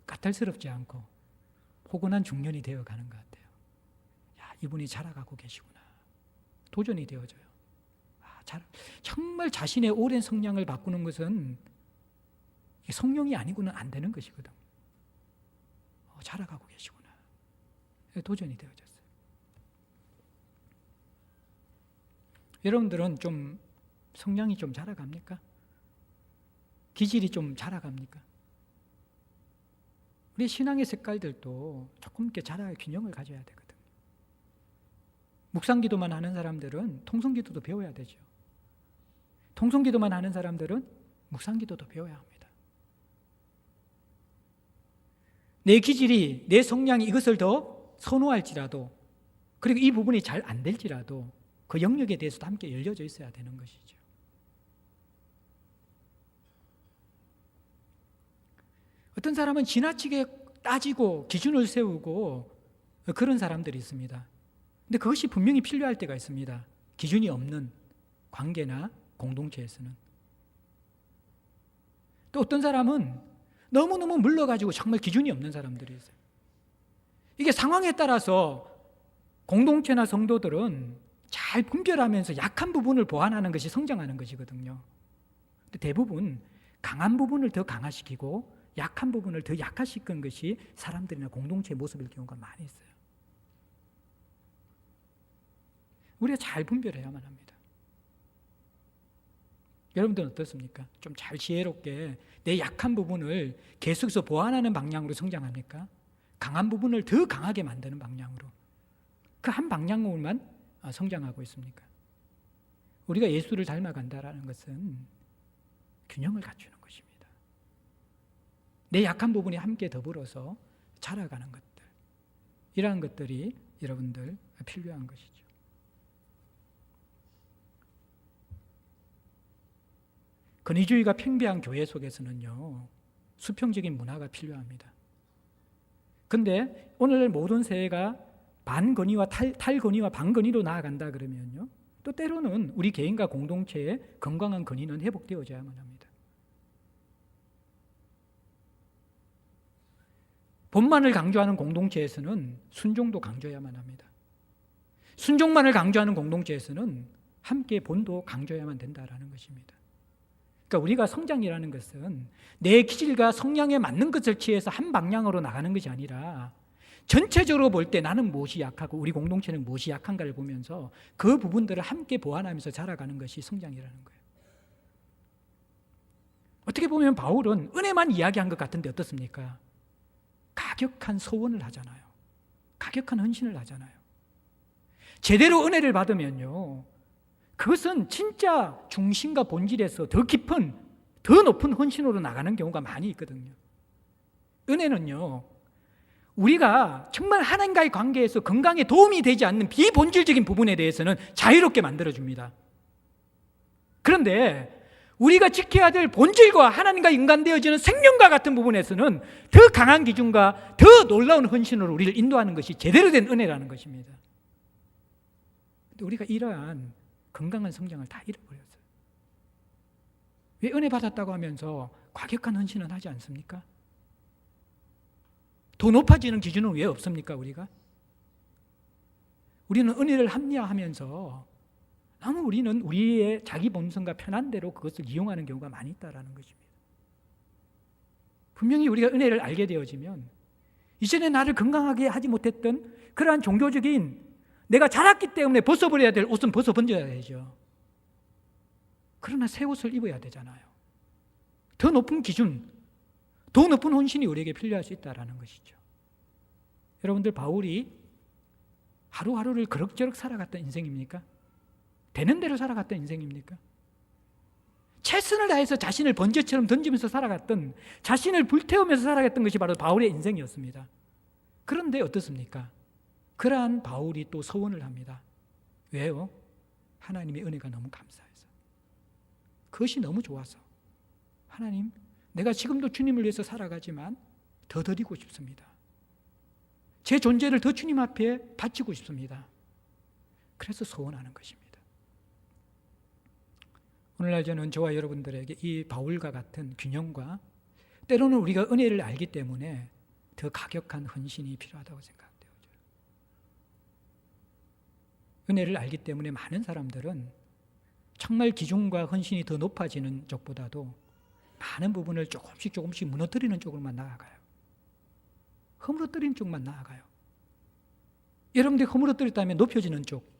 까탈스럽지 않고 포근한 중년이 되어가는 것 같아요. 야, 이분이 자라가고 계시구나. 도전이 되어져요. 정말 자신의 오랜 성량을 바꾸는 것은 성령이 아니고는 안 되는 것이거든. 자라가고 계시구나. 도전이 되어졌어요. 여러분들은 좀 성량이 좀 자라갑니까? 기질이 좀 자라갑니까? 우리 신앙의 색깔들도 조금 이렇게 자라의 균형을 가져야 되거든요. 묵상기도만 하는 사람들은 통성기도도 배워야 되죠. 통성기도만 하는 사람들은 묵상기도도 배워야 합니다. 내 기질이, 내 성량이 이것을 더 선호할지라도, 그리고 이 부분이 잘 안 될지라도 그 영역에 대해서도 함께 열려져 있어야 되는 것이죠. 어떤 사람은 지나치게 따지고 기준을 세우고 그런 사람들이 있습니다. 근데 그것이 분명히 필요할 때가 있습니다. 기준이 없는 관계나 공동체에서는. 또 어떤 사람은 너무너무 물러가지고 정말 기준이 없는 사람들이 있어요. 이게 상황에 따라서 공동체나 성도들은 잘 분별하면서 약한 부분을 보완하는 것이 성장하는 것이거든요. 근데 대부분 강한 부분을 더 강화시키고 약한 부분을 더 약화시키는 것이 사람들이나 공동체의 모습일 경우가 많이 있어요. 우리가 잘 분별해야만 합니다. 여러분들은 어떻습니까? 좀 잘 지혜롭게 내 약한 부분을 계속해서 보완하는 방향으로 성장합니까? 강한 부분을 더 강하게 만드는 방향으로, 그 한 방향으로만 성장하고 있습니까? 우리가 예수를 닮아간다라는 것은 균형을 갖추는 것입니다. 내 약한 부분이 함께 더불어서 자라가는 것들, 이러한 것들이 여러분들 필요한 것이죠. 권위주의가 팽배한 교회 속에서는요, 수평적인 문화가 필요합니다. 근데 오늘 모든 세계가 반권위와 탈권위와 반권위로 나아간다 그러면요, 또 때로는 우리 개인과 공동체의 건강한 권위는 회복되어져야만 합니다. 본만을 강조하는 공동체에서는 순종도 강조해야만 합니다. 순종만을 강조하는 공동체에서는 함께 본도 강조해야만 된다라는 것입니다. 그러니까 우리가 성장이라는 것은 내 기질과 성향에 맞는 것을 취해서 한 방향으로 나가는 것이 아니라 전체적으로 볼 때 나는 무엇이 약하고 우리 공동체는 무엇이 약한가를 보면서 그 부분들을 함께 보완하면서 자라가는 것이 성장이라는 거예요. 어떻게 보면 바울은 은혜만 이야기한 것 같은데 어떻습니까? 가격한 서원을 하잖아요. 가격한 헌신을 하잖아요. 제대로 은혜를 받으면요, 그것은 진짜 중심과 본질에서 더 깊은, 더 높은 헌신으로 나가는 경우가 많이 있거든요. 은혜는요, 우리가 정말 하나님과의 관계에서 건강에 도움이 되지 않는 비본질적인 부분에 대해서는 자유롭게 만들어줍니다. 그런데 우리가 지켜야 될 본질과 하나님과 인간되어지는 생명과 같은 부분에서는 더 강한 기준과 더 놀라운 헌신으로 우리를 인도하는 것이 제대로 된 은혜라는 것입니다. 근데 우리가 이러한 건강한 성장을 다 잃어버렸어요. 왜 은혜 받았다고 하면서 과격한 헌신은 하지 않습니까? 더 높아지는 기준은 왜 없습니까? 우리는 은혜를 합리화하면서 너무 우리는 우리의 자기 본성과 편한 대로 그것을 이용하는 경우가 많이 있다는 것입니다. 분명히 우리가 은혜를 알게 되어지면 이전에 나를 건강하게 하지 못했던 그러한 종교적인 내가 자랐기 때문에 벗어버려야 될 옷은 벗어버려야 되죠. 그러나 새 옷을 입어야 되잖아요. 더 높은 기준, 더 높은 헌신이 우리에게 필요할 수 있다는 것이죠. 여러분들, 바울이 하루하루를 그럭저럭 살아갔던 인생입니까? 되는 대로 살아갔던 인생입니까? 최선을 다해서 자신을 번제처럼 던지면서 살아갔던, 자신을 불태우면서 살아갔던 것이 바로 바울의 인생이었습니다. 그런데 어떻습니까? 그러한 바울이 또 서원을 합니다. 왜요? 하나님의 은혜가 너무 감사해서, 그것이 너무 좋아서, 하나님, 내가 지금도 주님을 위해서 살아가지만 더 드리고 싶습니다. 제 존재를 더 주님 앞에 바치고 싶습니다. 그래서 서원하는 것입니다. 오늘날 저는 저와 여러분들에게 이 바울과 같은 균형과, 때로는 우리가 은혜를 알기 때문에 더 가격한 헌신이 필요하다고 생각돼요. 은혜를 알기 때문에 많은 사람들은 정말 기준과 헌신이 더 높아지는 쪽보다도 많은 부분을 조금씩 무너뜨리는 쪽으로만 나아가요. 허물어뜨리는 쪽만 나아가요. 여러분들이 허물어뜨렸다면 높여지는 쪽,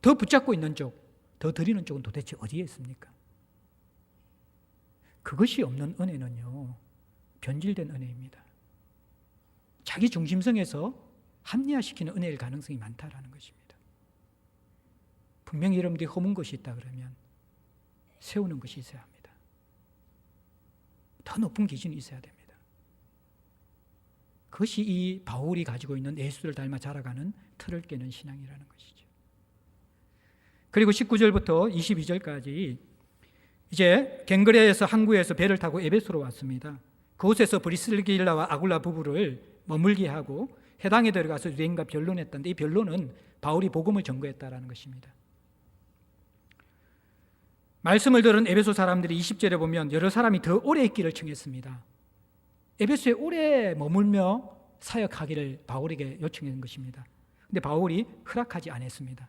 더 붙잡고 있는 쪽, 더 드리는 쪽은 도대체 어디에 있습니까? 그것이 없는 은혜는요, 변질된 은혜입니다. 자기 중심성에서 합리화시키는 은혜일 가능성이 많다라는 것입니다. 분명히 여러분들이 허문 것이 있다 그러면 세우는 것이 있어야 합니다. 더 높은 기준이 있어야 됩니다. 그것이 이 바울이 가지고 있는 예수를 닮아 자라가는 틀을 깨는 신앙이라는 것이죠. 그리고 19절부터 22절까지 이제 갱그레에서 항구에서 배를 타고 에베소로 왔습니다. 그곳에서 브리스길라와 아굴라 부부를 머물게 하고 해당에 들어가서 유대인과 변론했던데, 이 변론은 바울이 복음을 전거했다라는 것입니다. 말씀을 들은 에베소 사람들이 20절에 보면 여러 사람이 더 오래 있기를 청했습니다. 에베소에 오래 머물며 사역하기를 바울에게 요청한 것입니다. 그런데 바울이 허락하지 않았습니다.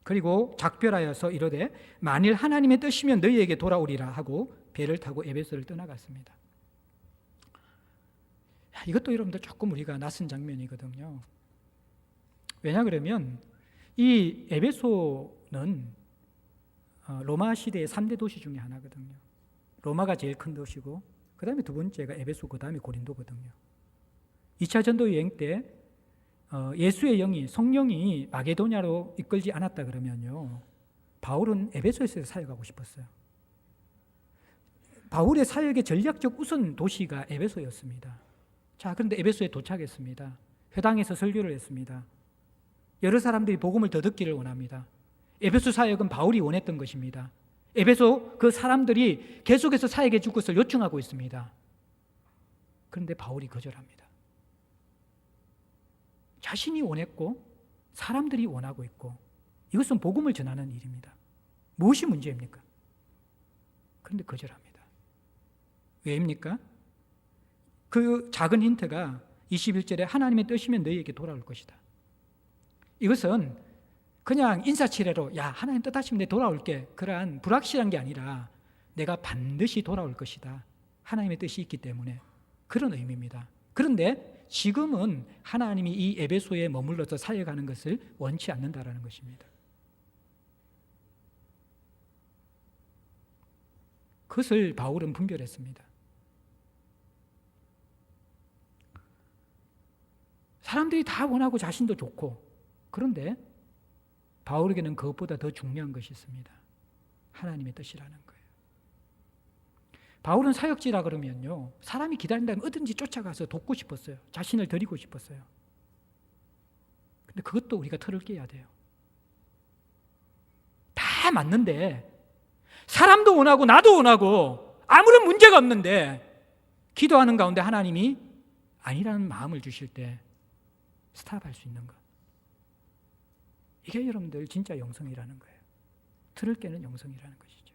그리고 작별하여서 이르되 만일 하나님의 뜻이면 너희에게 돌아오리라 하고 배를 타고 에베소를 떠나갔습니다. 이것도 여러분들 조금 우리가 낯선 장면이거든요. 왜냐 그러면 이 에베소는 로마 시대의 3대 도시 중에 하나거든요. 로마가 제일 큰 도시고 그 다음에 두 번째가 에베소, 그 다음에 고린도거든요. 2차 전도 여행 때 예수의 영이 성령이 마게도냐로 이끌지 않았다 그러면요, 바울은 에베소에서 사역하고 싶었어요. 바울의 사역의 전략적 우선 도시가 에베소였습니다. 자, 그런데 에베소에 도착했습니다. 회당에서 설교를 했습니다. 여러 사람들이 복음을 더 듣기를 원합니다. 에베소 사역은 바울이 원했던 것입니다. 에베소 그 사람들이 계속해서 사역해 줄 것을 요청하고 있습니다. 그런데 바울이 거절합니다. 자신이 원했고 사람들이 원하고 있고, 이것은 복음을 전하는 일입니다. 무엇이 문제입니까? 그런데 거절합니다. 왜입니까? 그 작은 힌트가 21절에 하나님의 뜻이면 너희에게 돌아올 것이다. 이것은 그냥 인사치레로 야, 하나님 뜻하시면 내 돌아올게, 그러한 불확실한 게 아니라 내가 반드시 돌아올 것이다, 하나님의 뜻이 있기 때문에, 그런 의미입니다. 그런데 지금은 하나님이 이 에베소에 머물러서 사역하는 것을 원치 않는다라는 것입니다. 그것을 바울은 분별했습니다. 사람들이 다 원하고 자신도 좋고, 그런데 바울에게는 그것보다 더 중요한 것이 있습니다. 하나님의 뜻이라는 거예요. 바울은 사역지라 그러면요, 사람이 기다린다면 어든지 쫓아가서 돕고 싶었어요. 자신을 드리고 싶었어요. 근데 그것도 우리가 틀을 깨야 돼요. 다 맞는데, 사람도 원하고 나도 원하고 아무런 문제가 없는데 기도하는 가운데 하나님이 아니라는 마음을 주실 때 스탑할 수 있는 것, 이게 여러분들 진짜 영성이라는 거예요. 틀을 깨는 영성이라는 것이죠.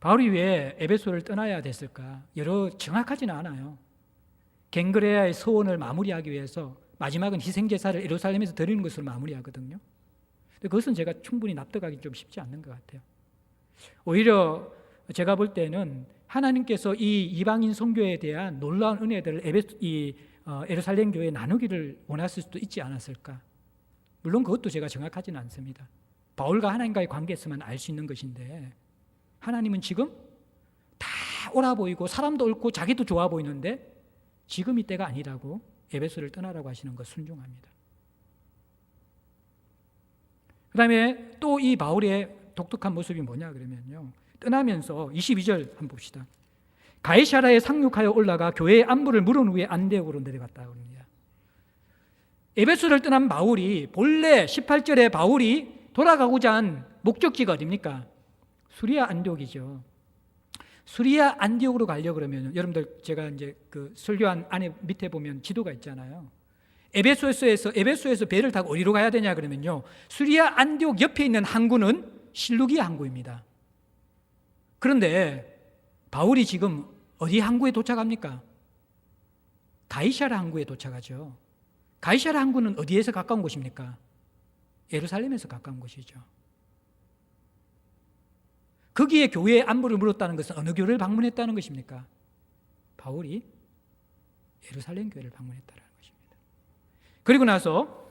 바울이 왜 에베소를 떠나야 됐을까? 정확하지는 않아요. 갱그레아의 서원을 마무리하기 위해서 마지막은 희생제사를 예루살렘에서 드리는 것으로 마무리하거든요. 근데 그것은 제가 충분히 납득하기 좀 쉽지 않는 것 같아요. 오히려 제가 볼 때는 하나님께서 이 이방인 선교에 대한 놀라운 은혜들을 예루살렘 교회에 나누기를 원하실 수도 있지 않았을까. 물론 그것도 제가 정확하지는 않습니다. 바울과 하나님과의 관계에서만 알 수 있는 것인데, 하나님은 지금 다 옳아 보이고 사람도 옳고 자기도 좋아 보이는데 지금이 때가 아니라고 에베소를 떠나라고 하시는 것 순종합니다. 그 다음에 또 이 바울의 독특한 모습이 뭐냐 그러면요, 떠나면서 22절 한번 봅시다. 가이사라에 상륙하여 올라가 교회의 안부를 물은 후에 안디옥으로 내려갔다 그럽니다. 에베소를 떠난 바울이 본래 18절에 바울이 돌아가고자 한 목적지가 어디입니까? 수리아 안디옥이죠. 수리아 안디옥으로 가려고 그러면, 여러분들 제가 이제 그 설교한 안에 밑에 보면 지도가 있잖아요. 에베소에서 배를 타고 어디로 가야 되냐 그러면요, 수리아 안디옥 옆에 있는 항구는 실루기아 항구입니다. 그런데 바울이 지금 어디 항구에 도착합니까? 가이사라 항구에 도착하죠. 가이사라 항구는 어디에서 가까운 곳입니까? 예루살렘에서 가까운 곳이죠. 거기에 교회의 안부를 물었다는 것은 어느 교회를 방문했다는 것입니까? 바울이 예루살렘 교회를 방문했다는 것입니다. 그리고 나서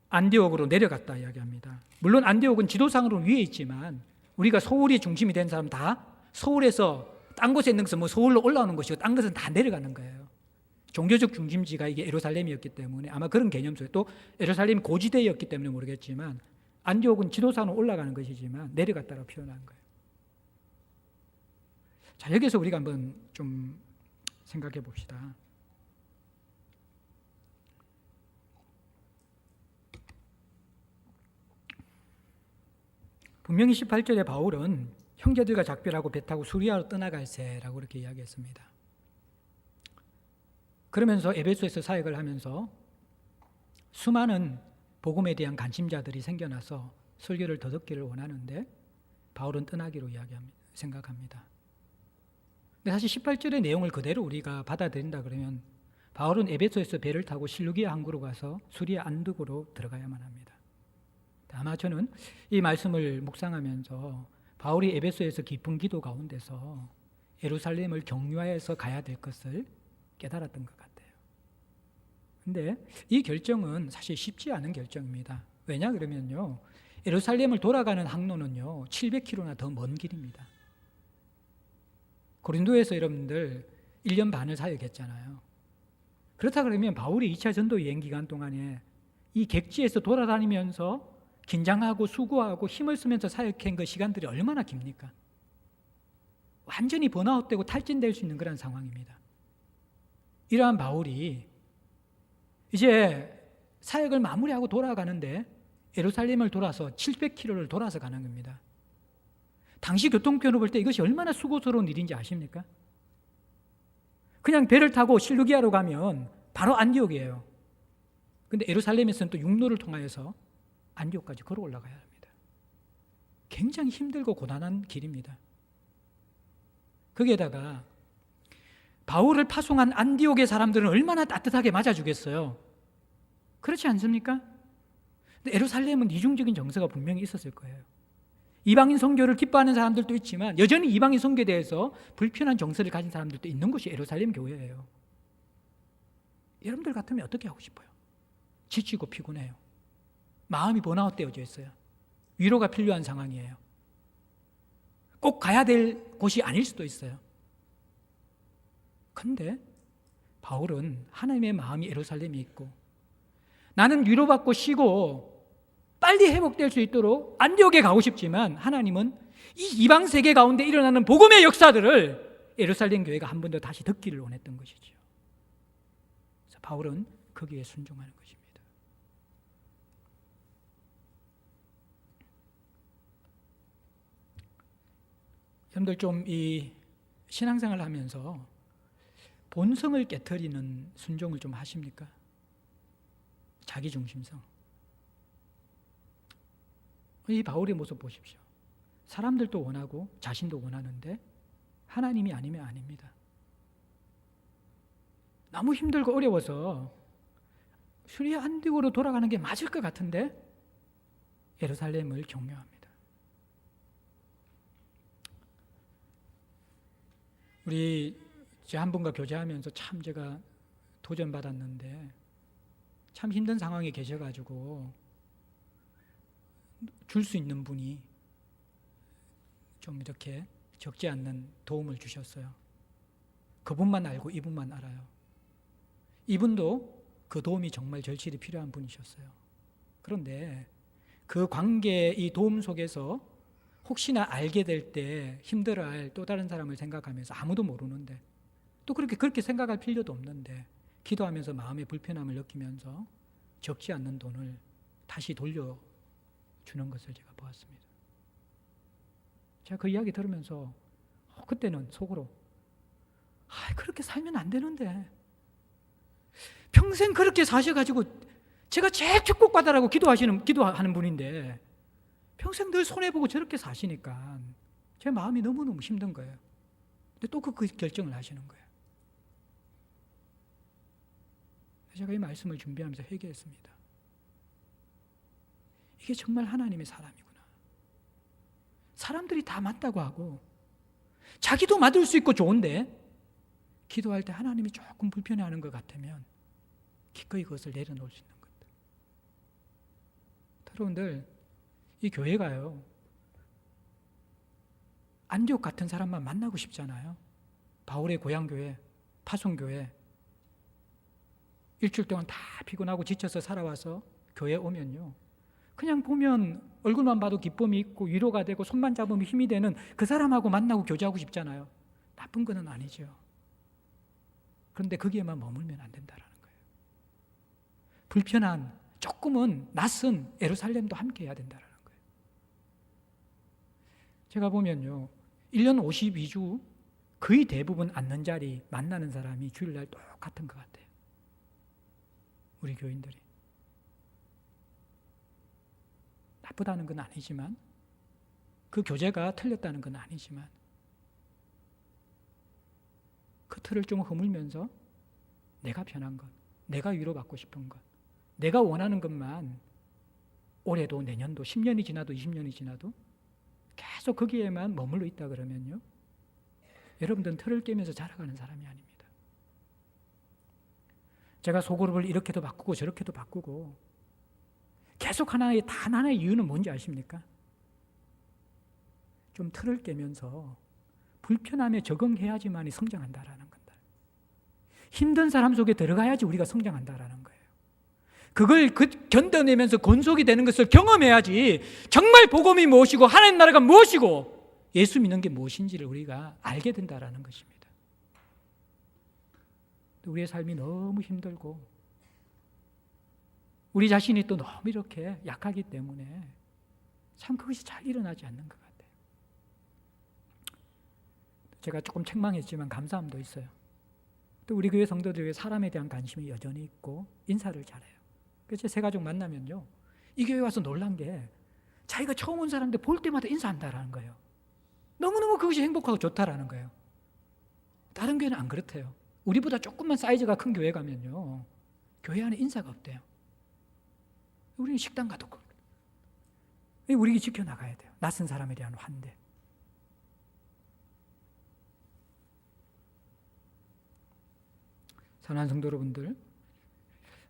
안디옥으로 내려갔다 이야기합니다. 물론 안디옥은 지도상으로는 위에 있지만 우리가 서울이 중심이 된 사람 다 서울에서 딴 곳에 있는 것은 서울로 올라오는 것이고 딴 것은 다 내려가는 거예요. 종교적 중심지가 이게 예루살렘이었기 때문에 아마 그런 개념 속에, 또 예루살렘이 고지대였기 때문에 모르겠지만 안디옥은 지도상으로 올라가는 것이지만 내려갔다고 표현한 거예요. 자, 여기서 우리가 한번 좀 생각해 봅시다. 분명히 18절에 바울은 형제들과 작별하고 배 타고 수리아로 떠나갈세라고 그렇게 이야기했습니다. 그러면서 에베소에서 사역을 하면서 수많은 복음에 대한 관심자들이 생겨나서 설교를 더 듣기를 원하는데 바울은 떠나기로 생각합니다. 근데 사실 18절의 내용을 그대로 우리가 받아들인다 그러면 바울은 에베소에서 배를 타고 실루기아 항구로 가서 수리아 안디옥으로 들어가야만 합니다. 아마 저는 이 말씀을 묵상하면서 바울이 에베소에서 깊은 기도 가운데서 예루살렘을 경유하여서 가야 될 것을 깨달았던 것 같아요. 근데 이 결정은 사실 쉽지 않은 결정입니다. 왜냐 그러면요, 예루살렘을 돌아가는 항로는요 700km나 더 먼 길입니다. 고린도에서 여러분들 1년 반을 사역했잖아요. 그렇다 그러면 바울이 2차 전도 여행 기간 동안에 이 객지에서 돌아다니면서 긴장하고 수고하고 힘을 쓰면서 사역한 그 시간들이 얼마나 깁니까? 완전히 번아웃되고 탈진될 수 있는 그런 상황입니다. 이러한 바울이 이제 사역을 마무리하고 돌아가는데 예루살렘을 돌아서 700km를 돌아서 가는 겁니다. 당시 교통편으로 볼 때 이것이 얼마나 수고스러운 일인지 아십니까? 그냥 배를 타고 실루기아로 가면 바로 안디옥이에요. 근데 예루살렘에서는 또 육로를 통하여서 안디옥까지 걸어 올라가야 합니다. 굉장히 힘들고 고단한 길입니다. 거기에다가 바울을 파송한 안디옥의 사람들은 얼마나 따뜻하게 맞아주겠어요? 그렇지 않습니까? 근데 예루살렘은 이중적인 정서가 분명히 있었을 거예요. 이방인 선교를 기뻐하는 사람들도 있지만 여전히 이방인 선교에 대해서 불편한 정서를 가진 사람들도 있는 곳이 예루살렘 교회예요. 여러분들 같으면 어떻게 하고 싶어요? 지치고 피곤해요. 마음이 번아웃되어져 있어요. 위로가 필요한 상황이에요. 꼭 가야 될 곳이 아닐 수도 있어요. 그런데 바울은 하나님의 마음이 예루살렘에 있고 나는 위로받고 쉬고 빨리 회복될 수 있도록 안디옥에 가고 싶지만 하나님은 이 이방 세계 가운데 일어나는 복음의 역사들을 예루살렘 교회가 한 번 더 다시 듣기를 원했던 것이죠. 그래서 바울은 거기에 순종하는 것입니다. 여러분들 좀 이 신앙생활을 하면서 본성을 깨트리는 순종을 좀 하십니까? 자기중심성. 이 바울의 모습 보십시오. 사람들도 원하고 자신도 원하는데 하나님이 아니면 아닙니다. 너무 힘들고 어려워서 수리아 안디옥으로 돌아가는 게 맞을 것 같은데 예루살렘을 경유합니다. 우리 한 분과 교제하면서 참 제가 도전받았는데 참 힘든 상황에 계셔가지고 줄 수 있는 분이 좀 이렇게 적지 않는 도움을 주셨어요. 그분만 알고 이분만 알아요. 이분도 그 도움이 정말 절실히 필요한 분이셨어요. 그런데 그 관계, 이 도움 속에서 혹시나 알게 될 때 힘들어할 또 다른 사람을 생각하면서 아무도 모르는데 또 그렇게 생각할 필요도 없는데 기도하면서 마음의 불편함을 느끼면서 적지 않는 돈을 다시 돌려주는 것을 제가 보았습니다. 제가 그 이야기 들으면서 그때는 속으로 그렇게 살면 안 되는데 평생 그렇게 사셔가지고 제가 제일 축복받아라고 기도하는 분인데 평생 늘 손해보고 저렇게 사시니까 제 마음이 너무너무 힘든 거예요. 근데 또 그 결정을 하시는 거예요. 제가 이 말씀을 준비하면서 회개했습니다. 이게 정말 하나님의 사람이구나. 사람들이 다 맞다고 하고 자기도 맞을 수 있고 좋은데 기도할 때 하나님이 조금 불편해하는 것 같으면 기꺼이 그것을 내려놓을 수 있는 것들. 여러분들 이 교회가요 안디옥 같은 사람만 만나고 싶잖아요. 바울의 고향교회, 파송교회 일주일 동안 다 피곤하고 지쳐서 살아와서 교회에 오면요 그냥 보면 얼굴만 봐도 기쁨이 있고 위로가 되고 손만 잡으면 힘이 되는 그 사람하고 만나고 교제하고 싶잖아요. 나쁜 건 아니죠. 그런데 거기에만 머물면 안 된다라는 거예요. 불편한 조금은 낯선 예루살렘도 함께 해야 된다라는 거예요. 제가 보면요 1년 52주 거의 대부분 앉는 자리 만나는 사람이 주일날 똑같은 것 같아요. 우리 교인들이. 나쁘다는 건 아니지만 그 교제가 틀렸다는 건 아니지만 그 틀을 좀 허물면서 내가 편한 것, 내가 위로받고 싶은 것, 내가 원하는 것만 올해도 내년도 10년이 지나도 20년이 지나도 계속 거기에만 머물러 있다 그러면요 여러분들은 틀을 깨면서 자라가는 사람이 아닙니다. 제가 소그룹을 이렇게도 바꾸고 저렇게도 바꾸고 계속 하나의 이유는 뭔지 아십니까? 좀 틀을 깨면서 불편함에 적응해야지만이 성장한다라는 겁니다. 힘든 사람 속에 들어가야지 우리가 성장한다라는 거예요. 그걸 견뎌내면서 건속이 되는 것을 경험해야지 정말 복음이 무엇이고 하나님 나라가 무엇이고 예수 믿는 게 무엇인지를 우리가 알게 된다라는 것입니다. 우리의 삶이 너무 힘들고 우리 자신이 또 너무 이렇게 약하기 때문에 참 그것이 잘 일어나지 않는 것 같아요. 제가 조금 책망했지만 감사함도 있어요. 또 우리 교회 성도들에게 사람에 대한 관심이 여전히 있고 인사를 잘해요. 그래서 새 가족 만나면요, 이 교회 와서 놀란 게 자기가 처음 온 사람인데 볼 때마다 인사한다라는 거예요. 너무너무 그것이 행복하고 좋다라는 거예요. 다른 교회는 안 그렇대요. 우리보다 조금만 사이즈가 큰 교회 가면요, 교회 안에 인사가 없대요. 우리는 식당 가도 우리 지켜나가야 돼요. 낯선 사람에 대한 환대. 사랑하는 성도 여러분들,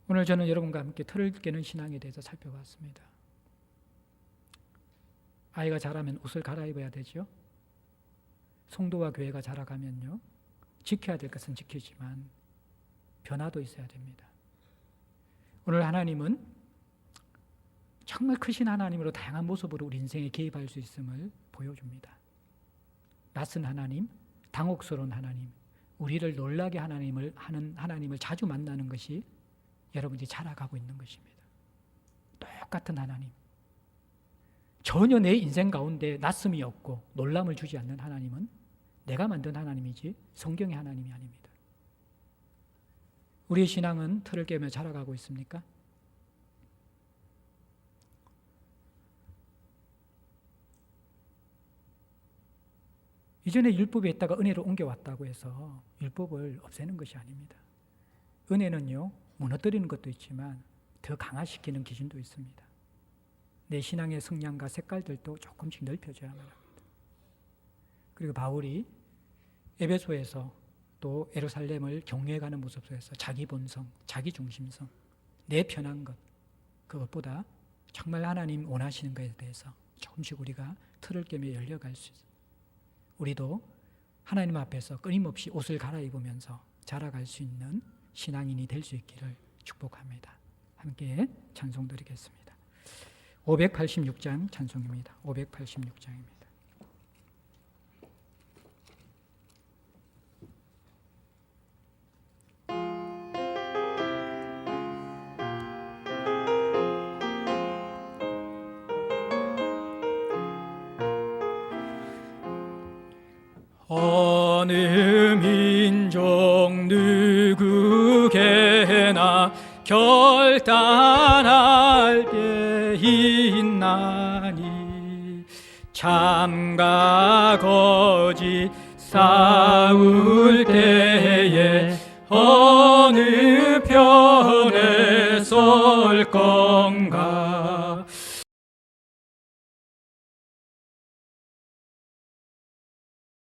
오늘 저는 여러분과 함께 틀을 깨는 신앙에 대해서 살펴봤습니다. 아이가 자라면 옷을 갈아입어야 되죠. 성도와 교회가 자라가면요, 지켜야 될 것은 지키지만 변화도 있어야 됩니다. 오늘 하나님은 정말 크신 하나님으로 다양한 모습으로 우리 인생에 개입할 수 있음을 보여줍니다. 낯선 하나님, 당혹스러운 하나님, 우리를 놀라게 하는 하나님을 자주 만나는 것이 여러분이 자라가고 있는 것입니다. 똑같은 하나님, 전혀 내 인생 가운데 낯섦이 없고 놀람을 주지 않는 하나님은 내가 만든 하나님이지 성경의 하나님이 아닙니다. 우리의 신앙은 틀을 깨며 자라가고 있습니까? 이전에 율법에 있다가 은혜로 옮겨왔다고 해서 율법을 없애는 것이 아닙니다. 은혜는요, 무너뜨리는 것도 있지만 더 강화시키는 기준도 있습니다. 내 신앙의 성향과 색깔들도 조금씩 넓혀져야만 합니다. 그리고 바울이 에베소에서 또 예루살렘을 경유해가는 모습 속에서 자기 본성, 자기 중심성, 내 편한 것, 그것보다 정말 하나님 원하시는 것에 대해서 조금씩 우리가 틀을 깨며 열려갈 수 있습니다. 우리도 하나님 앞에서 끊임없이 옷을 갈아입으면서 자라갈 수 있는 신앙인이 될 수 있기를 축복합니다. 함께 찬송 드리겠습니다. 586장 찬송입니다. 586장입니다. 어느 민족 누구게나 결단할 때 있나니 참과 거짓 싸울 때에 어느 편에 설 건가